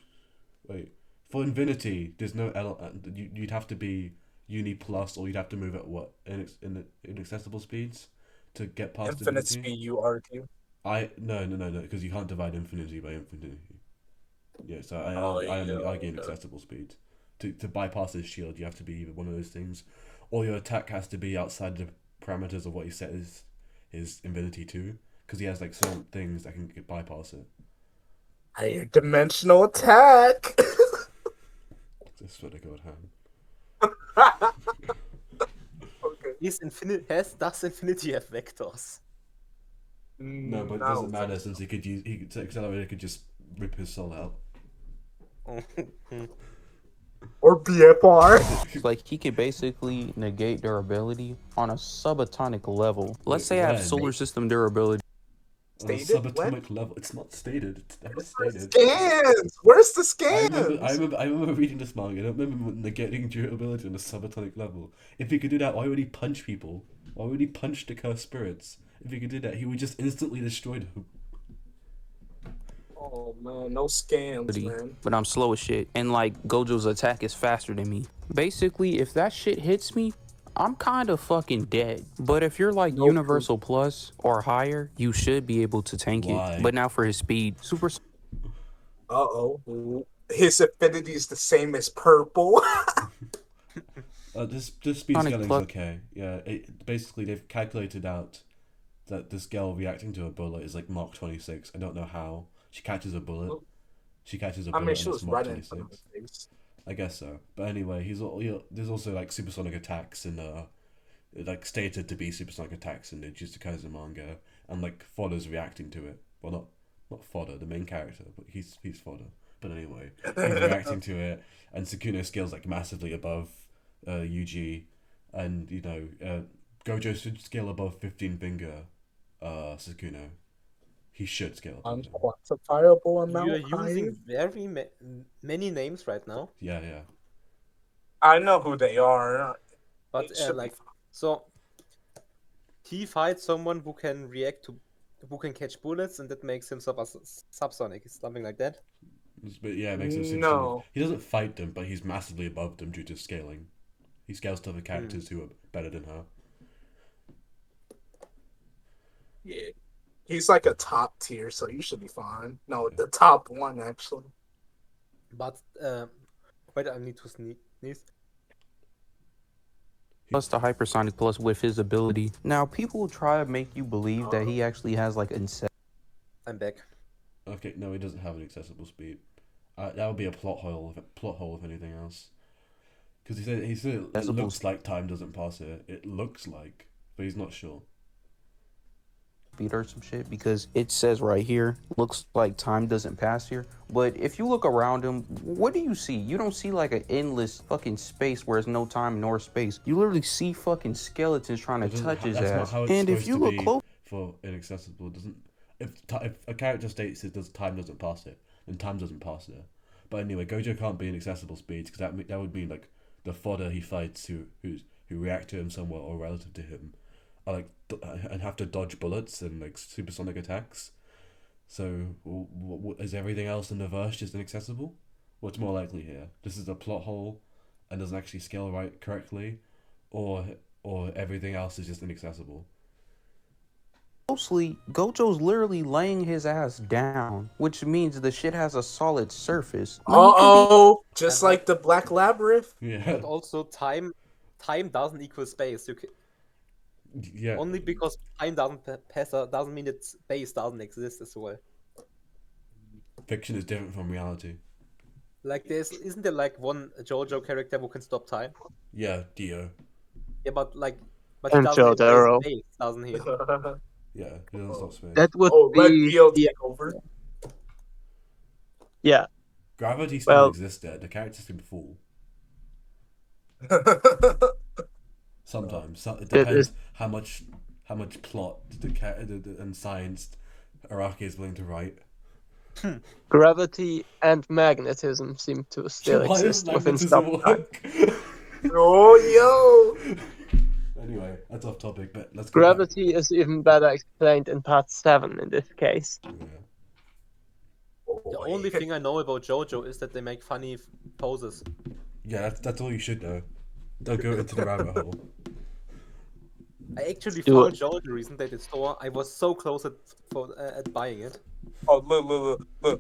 Wait, for Infinity, there's no you'd have to be Uni plus, or you'd have to move at what inaccessible speeds to get past infinite Infinity. speed, you argue? No, because you can't divide Infinity by Infinity. Yeah, so I argue inaccessible speed. To bypass his shield, you have to be either one of those things, or your attack has to be outside the parameters of what he set his Infinity to, because he has like certain things that can bypass it. Higher dimensional attack. Just swear to God, Han. Okay. Does Infinity have vectors? No, but it doesn't matter since Accelerator could just rip his soul out. Or BFR. Like he could basically negate durability on a subatomic level. Let's say I have when? solar system durability. On a Stated? subatomic level. It's not stated. It's never stated. Scans. Where's the I scans? remember reading this manga. I don't remember negating durability on a subatomic level. If he could do that, why would he punch people? Why would he punch the cursed spirits? If he could do that, he would just instantly destroy them. Oh man, no scans, man. But I'm slow as shit. And like Gojo's attack is faster than me. Basically, if that shit hits me, I'm kind of fucking dead. But if you're like Nope. Universal Plus or higher, you should be able to tank Why? it. But now for his speed, super. Uh-oh. His affinity is the same as purple. This speed Sonic scaling's Plus- okay. Yeah, basically they've calculated out that this girl reacting to a bullet is like Mark 26. I don't know how. She catches a bullet. She catches a I bullet mean, she and was it's Mark right in front of 26. his face. I guess so. But anyway, there's also like supersonic attacks and like stated to be supersonic attacks in the Jujutsu Kaisen manga, and like fodder's reacting to it. Well, not fodder, the main character, but he's fodder. But anyway, he's reacting to it, and Sakuno scales like massively above UG, and Gojo should scale above 15 finger Sakuno. He should scale above him. Unquantifiable amount. You're using very many names right now. Yeah. I know who they are. But It should be so he fights someone who can catch bullets, and that makes him subsonic, something like that. But yeah, it makes him supersonic. No. He doesn't fight them, but he's massively above them due to scaling. He scales to other characters who are better than her. Yeah. He's like a top tier, so you should be fine. No, the top one actually. But wait, I need to sneeze. Plus the hypersonic plus with his ability. Now people try to make you believe that he actually has like I'm back. Okay, no, he doesn't have an accessible speed. That would be a plot hole if anything else. Because he said it Accessible looks like time doesn't pass here. It looks like, but he's not sure. speed or some shit, because it says right here, looks like time doesn't pass here. But if you look around him, what do you see? You don't see like an endless fucking space where there's no time nor space. You literally see fucking skeletons trying to touch his That's not ass. how it's And if supposed you to look be close, for inaccessible. It doesn't. If a character states time doesn't pass it, then time doesn't pass there. But anyway, Gojo can't be inaccessible speeds because that would be like the fodder he fights who react to him somewhat or relative to him, are like and have to dodge bullets and like supersonic attacks. So is everything else in the verse just inaccessible? What's more likely here? This is a plot hole, and doesn't actually scale right correctly, or everything else is just inaccessible. closely, Gojo's literally laying his ass down, which means the shit has a solid surface. Just like the Black Labyrinth. Yeah. But also time doesn't equal space. You can, Yeah. only because time doesn't pass doesn't mean that space doesn't exist as well. Fiction is different from reality. Like isn't there like one JoJo character who can stop time? Yeah, Dio. Yeah, but he And doesn't erase Satoru. space, doesn't he? Yeah, he doesn't stop space. That would Let be Dio take over. yeah. Gravity still Well- exists there. The characters can fall. Sometimes. It depends how much plot and science Araki is willing to write. Gravity and magnetism seem to still Why does exist within magnetism stuff. work? Oh, yo! Anyway, that's off topic, but let's go back. Gravity is even better explained in part 7 in this case. Yeah. The only thing I know about JoJo is that they make funny poses. Yeah, that's all you should know. Don't go into the rabbit hole. I actually Do found it. JoJo recently at the store. I was so close at buying it. Oh,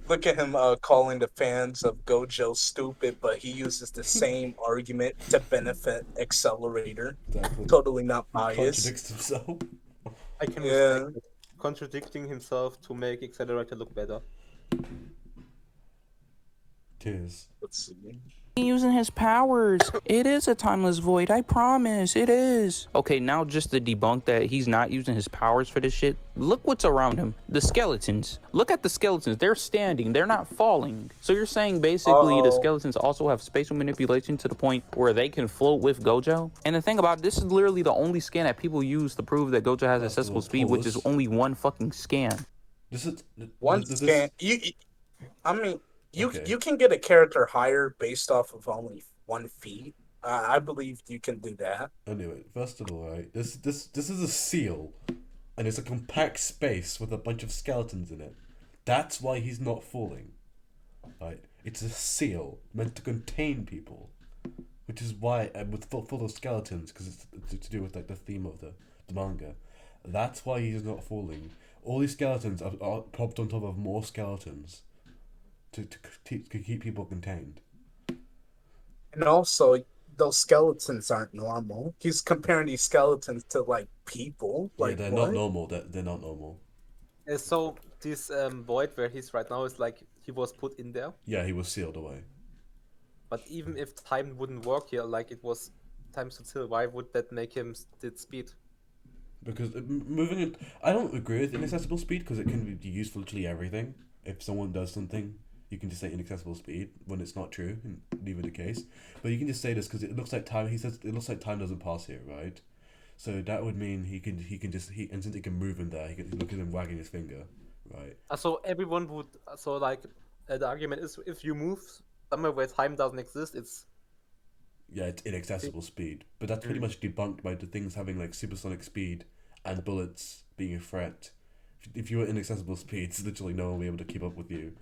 look at him calling the fans of Gojo stupid, but he uses the same argument to benefit Accelerator. Exactly. Totally not He biased. contradicts himself. I can Yeah. respect it. Contradicting himself to make Accelerator look better. Tears. Let's see. using his powers. It is a timeless void, I promise. It is. Okay, now just to debunk that he's not using his powers for this shit, look what's around him. The skeletons. Look at the skeletons. They're standing. They're not falling. So you're saying basically the skeletons also have spatial manipulation to the point where they can float with Gojo? And the thing about this is literally the only scan that people use to prove that Gojo has accessible speed, which is only one fucking scan. This is One this- scan. You can get a character higher based off of only 1 feet. I believe you can do that. Anyway, first of all, right, this is a seal, and it's a compact space with a bunch of skeletons in it. That's why he's not falling. Right, it's a seal meant to contain people, which is why with full of skeletons, because it's to do with like the theme of the manga. That's why he's not falling. All these skeletons are propped on top of more skeletons to keep people contained. And also, those skeletons aren't normal. He's comparing these skeletons to like people. Yeah, Like they're what? not normal. They're not normal. So this void where he's right now is like he was put in there. Yeah, he was sealed away. But even if time wouldn't work here, like it was time stood still, why would that make him did speed? Because moving it, I don't agree with inaccessible speed because it can be used for literally everything. If someone does something, you can just say inaccessible speed when it's not true, and neither the case. But you can just say this because it looks like time. He says it looks like time doesn't pass here, right? So that would mean he can just and since he can move in there, he can look at him wagging his finger, right? So everyone would the argument is if you move somewhere where time doesn't exist, it's It's inaccessible speed. But that's pretty much debunked by the things having like supersonic speed and bullets being a threat. If you were inaccessible speed, it's literally no one will be able to keep up with you.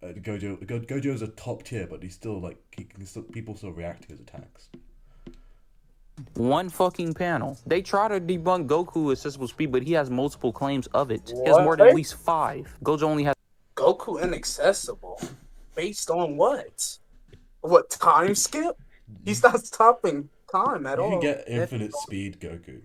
Gojo is a top tier, but he's still like people still react to his attacks. One fucking panel. They try to debunk Goku accessible speed, but he has multiple claims of it. He has more than at least 5. Gojo only has Goku inaccessible? Based on what? What, time skip? He's not stopping time at You all. can get infinite speed, Goku.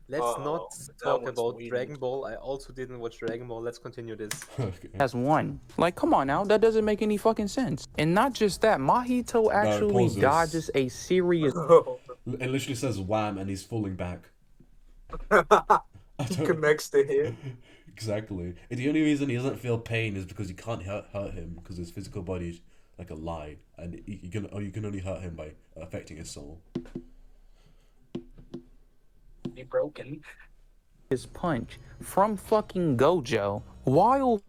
Let's not that talk one's about weird. Dragon Ball. I also didn't watch Dragon Ball. Let's continue this. Okay. has 1. Like, come on now, that doesn't make any fucking sense. And not just that, Mahito actually pause this. dodges a serious It literally says wham and he's falling back. He connects to him. Exactly. And the only reason he doesn't feel pain is because you can't hurt him because his physical body is like a lie, and you can only hurt him by affecting his soul. Be broken. punch from fucking Gojo while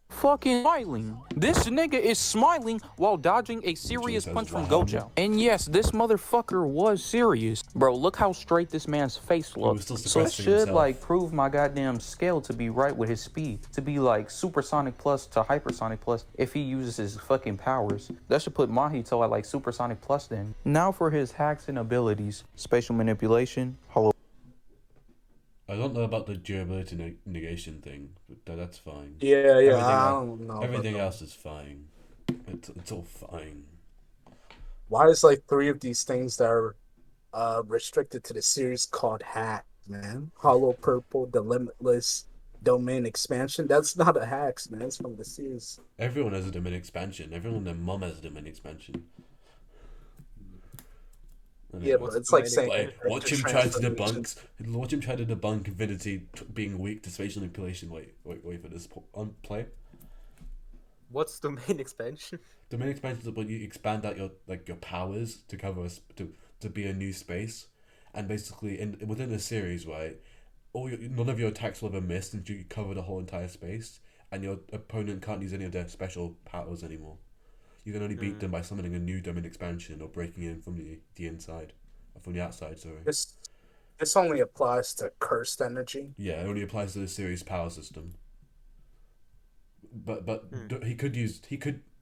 fucking smiling. This nigga is smiling while dodging a serious punch from Gojo. And yes, this motherfucker was serious. Bro, look how straight this man's face looks. So it should like prove my goddamn scale to be right with his speed. To be like supersonic plus to hypersonic plus if he uses his fucking powers. That should put Mahito at like supersonic plus then. Now for his hacks and abilities. Spatial manipulation, hollow. I don't know about the durability negation thing, but that's fine. Yeah, I don't know. Everything else is fine. It's all fine. Why is like 3 of these things that are restricted to the series called hack, man? Hollow Purple, the Limitless, Domain Expansion. That's not a hacks, man. It's from the series. Everyone has a domain expansion. Everyone and their mom has a domain expansion. Yeah, but it's like saying watch him try to debunk Infinity being weak to spatial manipulation. Wait for this play. What's domain expansion? Domain expansion is when you expand out your powers to cover to be a new space, and basically within the series, right, none of your attacks will ever miss until you cover the whole entire space, and your opponent can't use any of their special powers anymore. You can only beat them by summoning a new domain expansion or breaking in from the inside, or from the outside. Sorry. This only applies to cursed energy. Yeah, it only applies to the series power system. But he could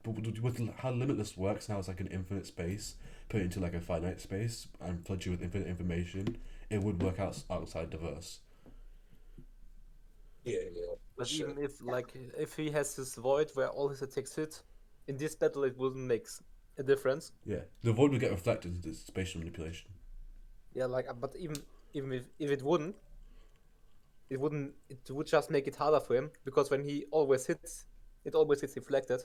with how Limitless works now. It's like an infinite space put into like a finite space and flood you with infinite information. It would work outside the verse. Yeah. But even if he has his void where all his attacks hit, in this battle it wouldn't make a difference. Yeah, the void would get reflected into spatial manipulation. Yeah, but even if it wouldn't, it would just make it harder for him because when he always hits, it always hits reflected.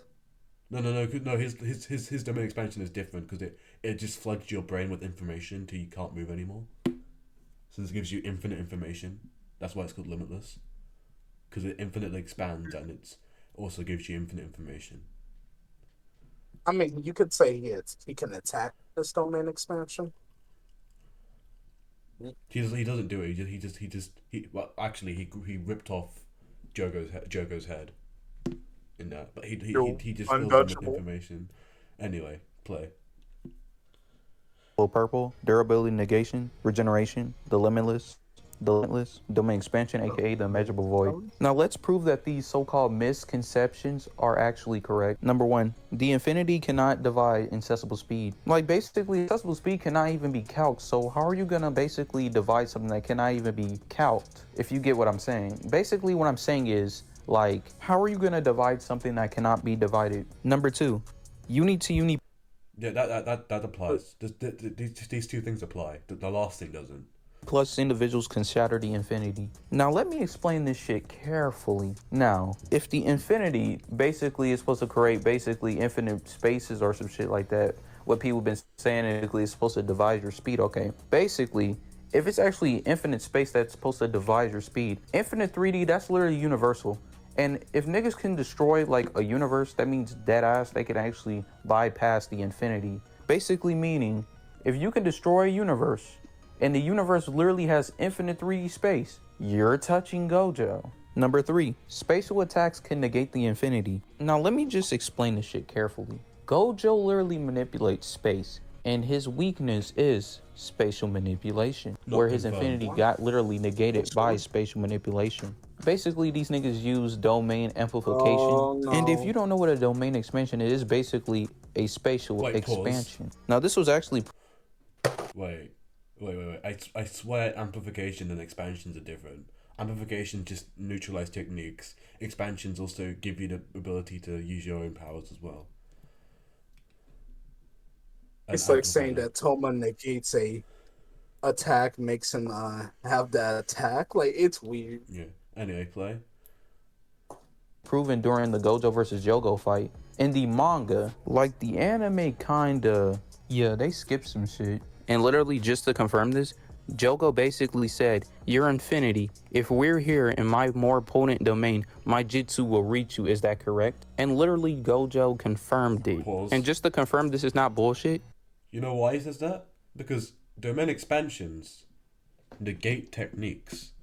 No. His domain expansion is different because it just floods your brain with information till you can't move anymore. So this gives you infinite information. That's why it's called Limitless, because it infinitely expands and it also gives you infinite information. I mean, you could say he can attack this domain expansion. He doesn't do it. He ripped off Jogo's head in that, but he just fills him with information. Anyway, play. Purple, durability negation, regeneration, the limitless, domain expansion, aka the immeasurable void. Now let's prove that these so-called misconceptions are actually correct. Number 1, the infinity cannot divide accessible speed. Like basically, accessible speed cannot even be calced. So how are you gonna basically divide something that cannot even be calced? If you get what I'm saying. Basically, what I'm saying is like, how are you gonna divide something that cannot be divided? Number 2, unity to unity. Yeah, that applies. These two things apply. The last thing doesn't. Plus individuals can shatter the infinity. Now let me explain this shit carefully. Now, if the infinity basically is supposed to create basically infinite spaces or some shit like that, what people have been saying is supposed to divide your speed, okay? Basically, if it's actually infinite space that's supposed to divide your speed, infinite 3D, that's literally universal. And if niggas can destroy like a universe, that means dead ass, they can actually bypass the infinity. Basically meaning, if you can destroy a universe, and the universe literally has infinite 3D space, you're touching Gojo. Number 3, spatial attacks can negate the infinity. Now let me just explain this shit carefully. Gojo literally manipulates space, and his weakness is spatial manipulation, where his infinity got literally negated by spatial manipulation. Basically, these niggas use domain amplification, and if you don't know what a domain expansion is, basically a spatial expansion. Now this was actually... Wait. Wait. I swear amplification and expansions are different. Amplification just neutralize techniques. Expansions also give you the ability to use your own powers as well. And It's like saying amplify that Toma negates a attack, makes him have that attack. Like, it's weird. Yeah. Anyway, play. Proven during the Gojo versus Jogo fight. In the manga, like the anime kinda, yeah, they skipped some shit. And literally just to confirm this, Jogo basically said, "You're infinity. If we're here in my more potent domain, my jutsu will reach you. Is that correct?" And literally Gojo confirmed it. Pause. And just to confirm this is not bullshit. You know why he says that? Because domain expansions negate techniques.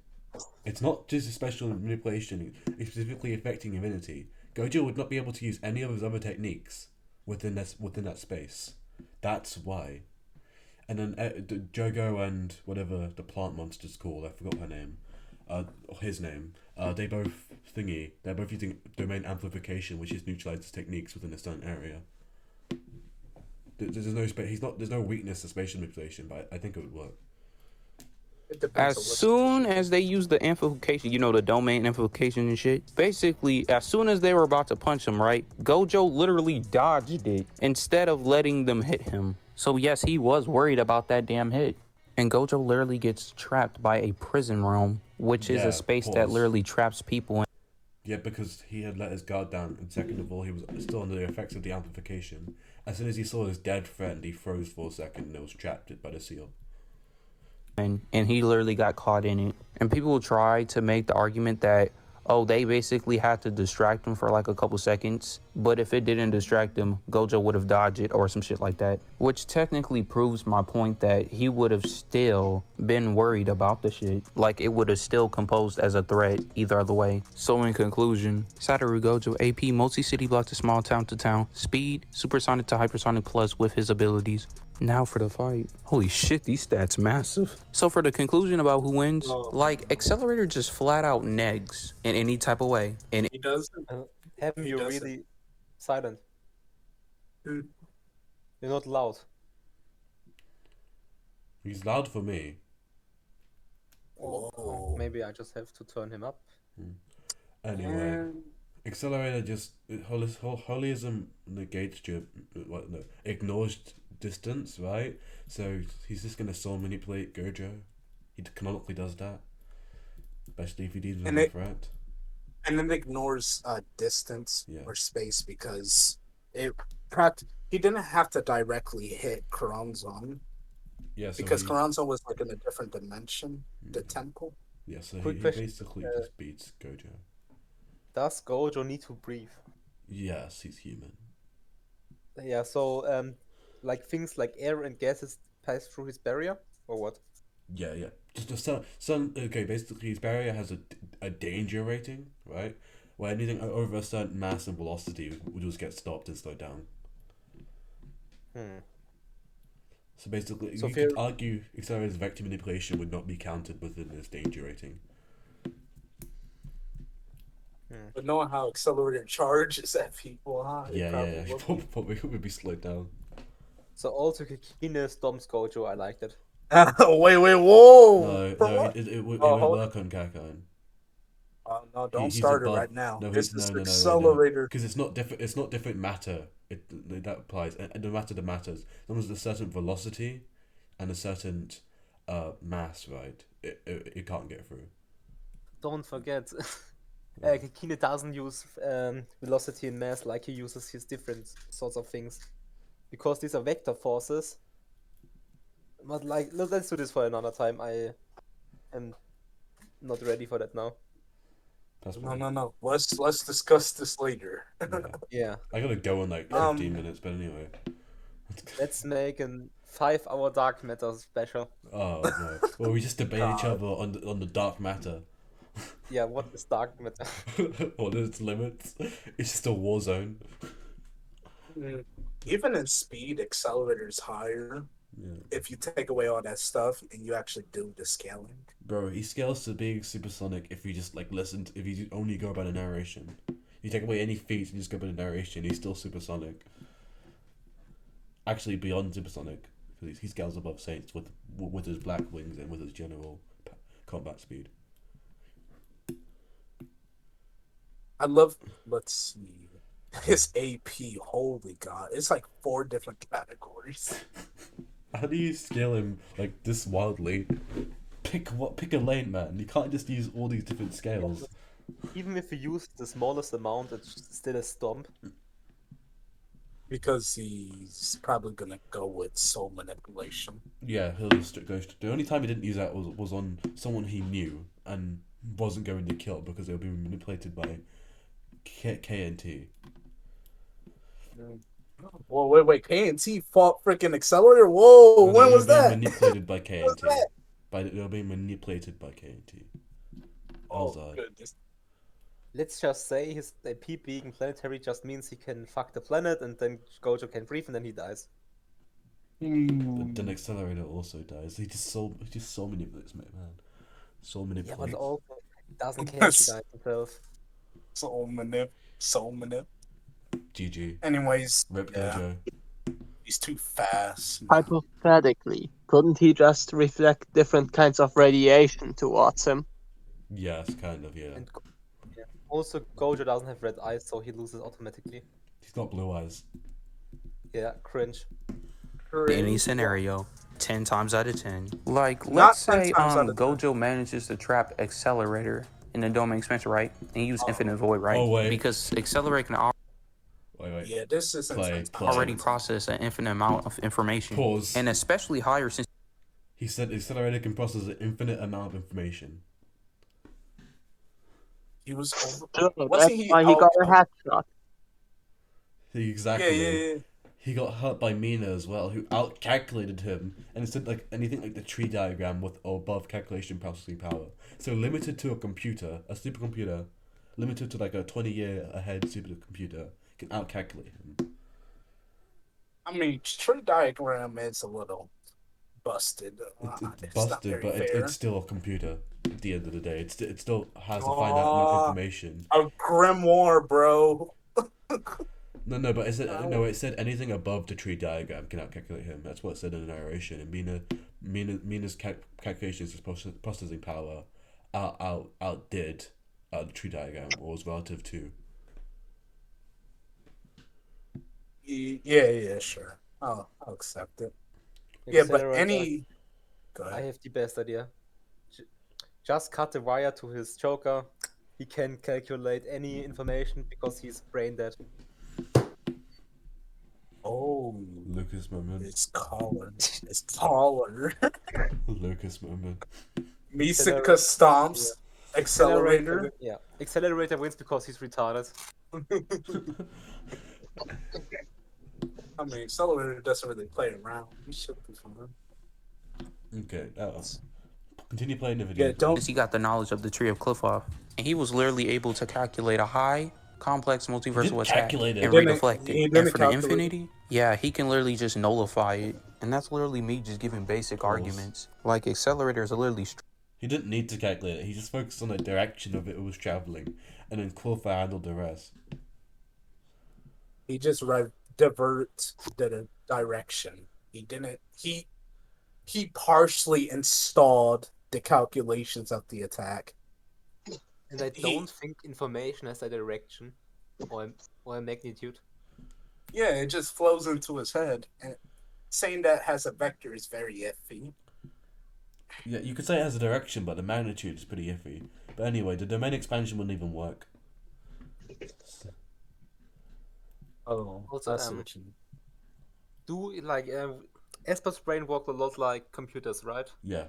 It's not just a special manipulation, it's specifically affecting divinity. Gojo would not be able to use any of his other techniques within that space. That's why. And then Jogo and whatever the plant monster's called, I forgot her name, his name. They both they're both using domain amplification, which is neutralizes techniques within a certain area. There's no space. There's no weakness to spatial manipulation, but I think it would work. It depends As on what soon situation. as they use the amplification, the domain amplification and shit, basically, as soon as they were about to punch him, right, Gojo literally dodged it instead of letting them hit him. So yes, he was worried about that damn hit. And Gojo literally gets trapped by a prison realm, which is Yeah, a space pause. that literally traps people. Yeah, because he had let his guard down, and second of all, he was still under the effects of the amplification. As soon as he saw his dead friend, he froze for a second and was trapped by the seal. And he literally got caught in it. And people try to make the argument that, oh, they basically had to distract him for like a couple seconds, but if it didn't distract him, Gojo would have dodged it or some shit like that, which technically proves my point that he would have still been worried about the shit. Like, it would have still composed as a threat either other way. So in conclusion, Satoru Gojo AP, multi-city block to small town to town, speed, supersonic to hypersonic plus with his abilities. Now for the fight. Holy shit, these stats massive. So for the conclusion about who wins, like, Accelerator just flat out negs in any type of way. And He does. Have He you doesn't. really silent? Hmm. You're not loud. He's loud for me. Oh. Maybe I just have to turn him up. Anyway, Man. Accelerator just holism negates ignores distance, right? So he's just gonna soul manipulate Gojo. He canonically does that, especially if he deems him a threat. And it ignores distance Yeah. or space because he didn't have to directly hit Karanzon Yeah, so because Karanzon was like in a different dimension, the temple. Yeah, so Quick he question, basically just beats Gojo. Does Gojo need to breathe? Yes, he's human. Yeah, so like things like air and gases pass through his barrier, or what? Yeah. Just a okay, basically his barrier has a danger rating, right? Where anything over a certain mass and velocity will just get stopped and slowed down. So basically, So you could argue Accelerator's vector manipulation would not be counted within this danger rating. But knowing how Accelerator charges at people, Yeah. Probably would be slowed down. So also Kikine stomps Gojo. I like that. Wait, whoa! No, it would work on Kakan. No, don't He's start it above. right now. No, This is no, Accelerator. because it's not different. It's not different matter. That applies, and no matter the matters, as long as there's a certain velocity, and a certain mass, right? It can't get through. Don't forget, Kikine doesn't use velocity and mass like he uses his different sorts of things, because these are vector forces. But like, let's do this for another time. I am not ready for that now. No. Let's discuss this later. Yeah. I gotta go in like 15 minutes, but anyway. Let's make a 5-hour dark matter special. Oh no! Well, we just debate each other on the dark matter. Yeah, what is dark matter? What are its limits? It's just a war zone. Even in speed, Accelerator's higher. Yeah. If you take away all that stuff and you actually do the scaling. Bro, he scales to being supersonic if you just like if you only go by the narration. You take away any feats and just go by the narration, he's still supersonic. Actually, beyond supersonic. because he scales above Saints with his black wings and with his general combat speed. I love. Let's see. His AP. Holy God! It's like 4 different categories. How do you scale him like this wildly? Pick a lane, man. You can't just use all these different scales. Even if you use the smallest amount, it's still a stomp. Because he's probably gonna go with soul manipulation. Yeah, he'll just go. The only time he didn't use that was on someone he knew and wasn't going to kill because they were being manipulated by KNT. Whoa, wait, KNT fought freaking Accelerator? Whoa, when was that? They were being manipulated by KNT. that? They were being manipulated by KNT. Oh, goodness. Let's just say his AP being planetary just means he can fuck the planet and then Gojo can breathe and then he dies. But then Accelerator also dies. He just so manipulates, man. So Yeah, manipulates. but also he doesn't care if he dies himself. Soul manip. GG. Anyways, Rip yeah, Gojo. he's too fast. Hypothetically, couldn't he just reflect different kinds of radiation towards him? Yes, kind of, yeah. And also, Gojo doesn't have red eyes, so he loses automatically. He's got blue eyes. Yeah, cringe. Any scenario, 10 times out of 10. Like, Not let's 10 say times out of 10. Gojo manages to trap Accelerator in the domain expansion, right? And he uses Infinite Void, right? Oh, wait. Because Accelerator can Wait. Yeah, this is Play. already process an infinite amount of information. Pause. And especially higher since He said Accelerator can process an infinite amount of information. He was over. Sure, Wasn't that's he why he got a out- headshot. Exactly. Yeah. He got hurt by Mina as well, who outcalculated him, and it said like anything like the tree diagram with or above calculation processing power. So limited to a computer, a supercomputer, limited to like a 20-year ahead supercomputer, can outcalculate him. I mean, tree diagram is a little busted. It's busted, not very but fair. it's still a computer. At the end of the day, it still has a finite amount of information. A grimoire, bro. No, but it said anything above the tree diagram can outcalculate him. That's what it said in the narration. And Mina's calculations of processing power outdid the tree diagram, or was relative to. Yeah, sure. I'll accept it. Yeah, but Accelerator, Go I ahead. have the best idea. Just cut the wire to his choker. He can calculate any information because he's brain dead. Oh, Lucas moment. it's collar. It's taller. Lucas moment. Misaka stomps. Accelerator. Yeah, Accelerator wins because he's retarded. I mean, Accelerator doesn't really play around. He should be fine. Okay, continue playing the video. Yeah, don't. he got the knowledge of the Tree of Cliff-Off. And he was literally able to calculate a high, complex multiversal attack calculate it. and He didn't- redeflect he it. didn't And for the calculate it. infinity, yeah, he can literally just nullify it. And that's literally me just giving basic arguments. Like, Accelerator is literally He didn't need to calculate it. He just focused on the direction of it was traveling, and then Quilfa handled the rest. He just divert the direction. He didn't. He partially installed the calculations of the attack. And I don't think information has a direction or a magnitude. Yeah, it just flows into his head. And saying that has a vector is very iffy. Yeah, you could say it has a direction, but the magnitude is pretty iffy. But anyway, the domain expansion wouldn't even work. Oh, Also, that's what you mean. Esper's brain worked a lot like computers, right? Yeah.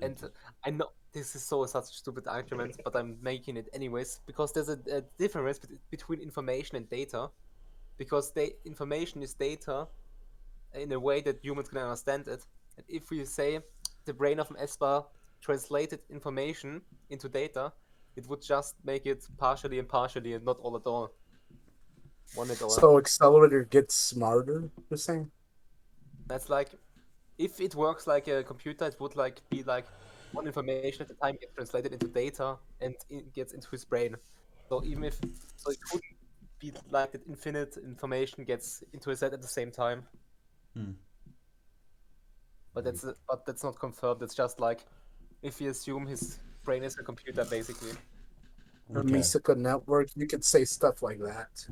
And I know this is such a stupid argument, but I'm making it anyways because there's a difference between information and data. Because information is data in a way that humans can understand it. And if we say the brain of an Esper translated information into data, it would just make it partially and not all at all. One at all. So Accelerator gets smarter, you're saying? That's like, if it works like a computer, it would be like one information at a time gets translated into data and it gets into his brain. So it couldn't be like that infinite information gets into his head at the same time. But that's not confirmed. It's just like if we assume his brain is a computer, basically. Or Okay, Misaka Network, you could say stuff like that.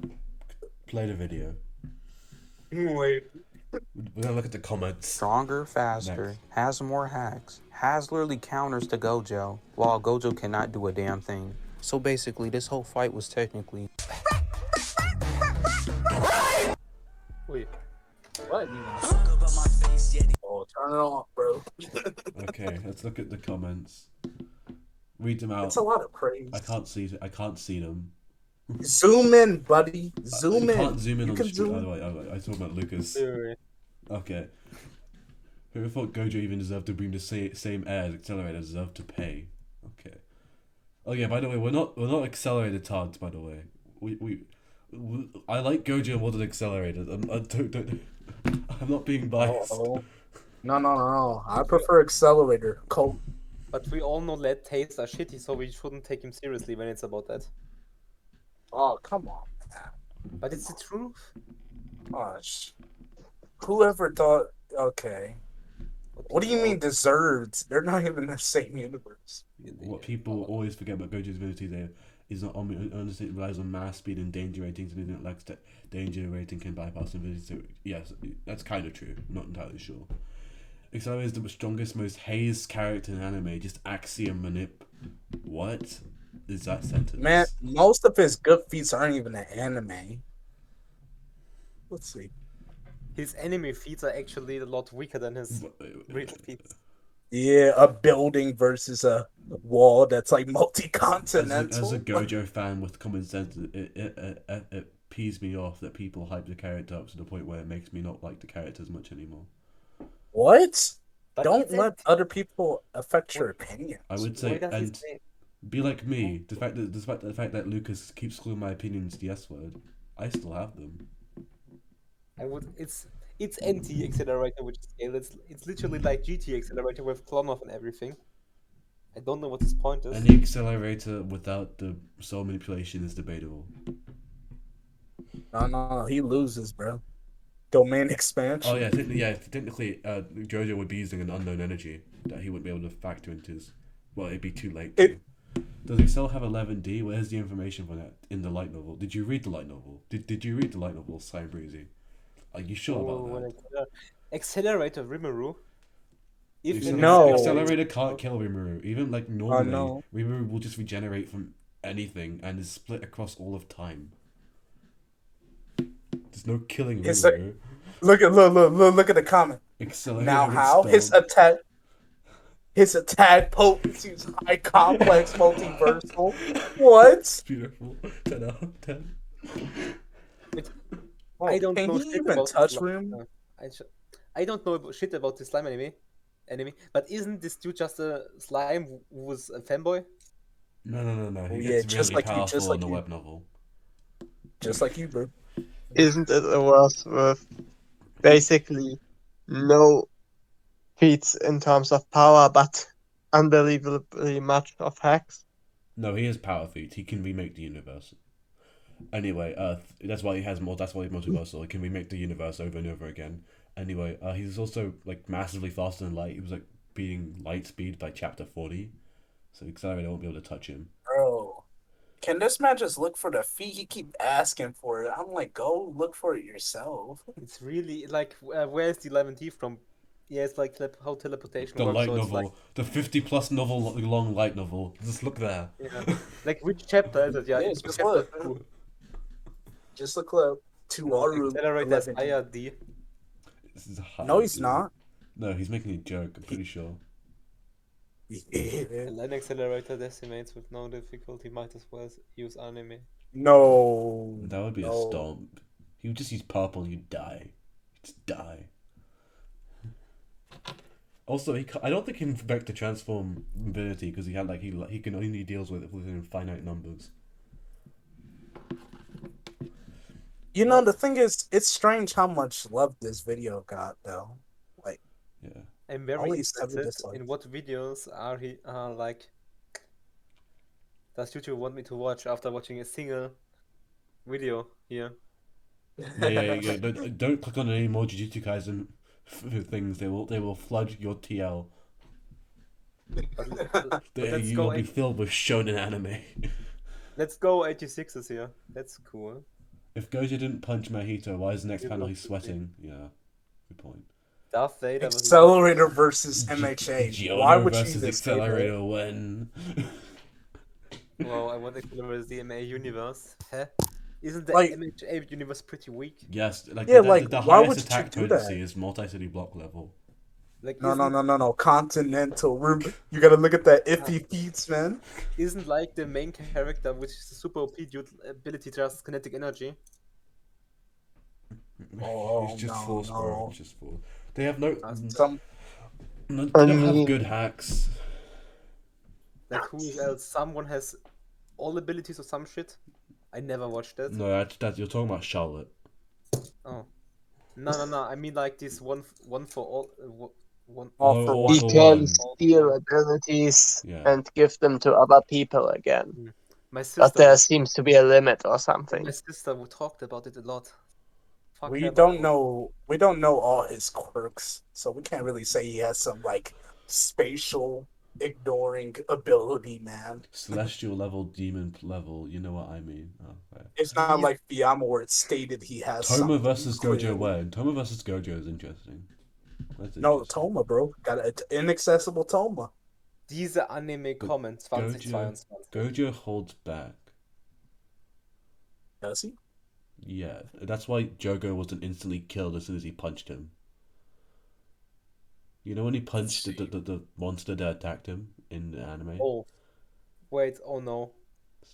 play the video. Wait. We're gonna look at the comments. Stronger, faster, Next. has more hacks, has literally counters to Gojo, while Gojo cannot do a damn thing. So basically, this whole fight was technically... Wait. What? Oh, turn it off, bro. Okay, let's look at the comments. Read them out. It's a lot of praise. I can't see them. Zoom in, buddy. Zoom you in. can't zoom in You on can stream. zoom. Oh, wait, I talking about Lucas. Wait. Okay. Whoever thought Gojo even deserved to bring the same air as Accelerator deserved to pay. Okay. Oh yeah, by the way, we're not Accelerator tards, by the way. We I like Gojo more than Accelerator. I'm not being biased. Uh-oh. No. I prefer Accelerator. Cold. But we all know lead tastes are shitty, so we shouldn't take him seriously when it's about that. Oh, come on. But it's the truth. Gosh. Whoever thought, okay. What do you mean deserved? They're not even in the same universe. What people always forget about Gojo's ability there is not only it relies on mass speed and danger ratings, and it lacks danger rating can bypass ability. So yes, that's kind of true. I'm not entirely sure. Accelerator is the strongest, most hazed character in anime. Just axiom manip. What is that sentence? Man, most of his good feats aren't even an anime. Let's see. His enemy feats are actually a lot weaker than his real feats. Yeah, a building versus a wall that's like As multi-continental. a Gojo fan with common sense, it pees me off that people hype the character up to the point where it makes me not like the character as much anymore. What? But Don't it's let other people affect your What- opinions. I would Why say, does he and say? be like me. Despite the fact that Lucas keeps calling my opinions the S word, I still have them. It's NT Accelerator which is scale. It's literally like GT Accelerator with Klonov and everything. I don't know what his point is. Any accelerator without the soul manipulation is debatable. No, he loses, bro. Domain expansion. Oh yeah, technically, Jojo would be using an unknown energy that he wouldn't be able to factor into his. Well, it'd be too late. Does Excel have 11D? Where's the information for that in the light novel? Did you read the light novel? Did you read the light novel, Sai Breezy? Are you sure about that? Accelerator Rimuru. If No. Accelerator can't kill Rimuru. Even like normally, no. Rimuru will just regenerate from anything and is split across all of time. There's no killing His- Rimuru. Look at the comment. Accelerator Now is how spelled- his attack potency is high complex multiversal. What? Beautiful. 10 out of 10. I don't Can know he shit even about touch slime. him? I don't know shit about the slime enemy. But isn't this dude just a slime who was a fanboy? No. He Yeah, gets just really like you, powerful just like in the you. web novel. Just like you, bro. Isn't it a worse with basically no feats in terms of power, but unbelievably much of hacks? No, he has power feats. He can remake the universe. Anyway, that's why he has more. That's why he's multiversal. He can remake the universe over and over again. Anyway, he's also like massively faster than light. He was like beating light speed by chapter 40, so Accelerator won't be able to touch him. Bro, can this man just look for the feet? He keep asking for it. I'm like, go look for it yourself. It's really like where's the 11T from? Yeah, it's like how teleportation The works. light so it's novel, the 50+ novel long light novel. Just look there. yeah. Like which chapter is it? Yeah, Yeah, it's just chapter look. 2. Just look up to Aru. Accelerator is higher D. This is a high, No, he's dude. not. No, he's making a joke. I'm pretty sure. Yeah. And an accelerator decimates with no difficulty. Might as well use anime. No. That would be a No. stomp. He would just use purple. You'd die. Just die. Also, I don't think he can back the transform ability because he can only deals with it within finite numbers. You know, the thing is, it's strange how much love this video got, though. Like, Yeah. I'm very Only 7 interested dislikes. in what videos like. Does YouTube want me to watch after watching a single video here? Yeah. Don't click on any more Jujutsu Kaisen things. They will flood your TL. But let's You'll go. be filled with shonen anime. Let's go 86s here. That's cool. If Gojo didn't punch Mahito, why is the next You panel love he's to see. sweating? Yeah, good point. Darth Vader was Accelerator versus MHA. Why Giorno would you versus even say that? Accelerator when? Wow, I want Accelerator the MA universe. Huh? Isn't the Like- MHA universe pretty weak? Yes, like Yeah, the why highest would you attack do potency that? is multi-city block level. Like No, isn't, no. Continental. You gotta look at that iffy feats, man. isn't like the main character, which is the super OP dude ability just kinetic energy. Oh, It's just no, force, bro. no. It's just force. They have no. Some They I don't have mean- good hacks. Like who else? Someone has all abilities or some shit. I never watched that. No, that you're talking about Charlotte. Oh, no. I mean like this one for all. One. all Oh, for all one. He for can one. steal abilities Yeah. and give them to other people again. My But sister. there seems to be a limit or something. My sister talked about it a lot. Fuck We her, don't but- know. We don't know all his quirks, so we can't really say he has some like spatial ignoring ability, man. Celestial level, demon level. You know what I mean. Oh, right. It's not like Fiyama where it's stated he has Toma something versus clearly. Gojo when? Toma versus Gojo is interesting. That's No, interesting. Toma, bro. Got an inaccessible Toma. Diese Anime kommen 2022. Gojo holds back. Does he? Yeah, that's why Jogo wasn't instantly killed as soon as he punched him. You know when he punched the monster that attacked him in the anime? Oh, wait. Oh no.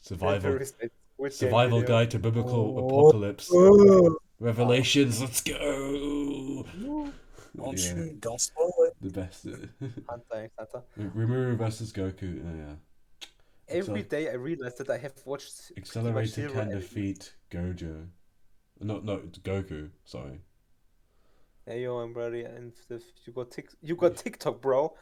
Survival There is a Squid Game Survival video. Guide to Biblical Oh. Apocalypse. Oh, Revelations, let's go! don't Yeah, you? Don't spoil it. the best. Hunter x Hunter. Rimuru versus Goku, oh yeah. Every day I realize that I have watched pretty much Accelerator zero can anime. defeat Gojo. No, it's Goku, sorry. Hey yo, I'm ready, and you got TikTok, bro.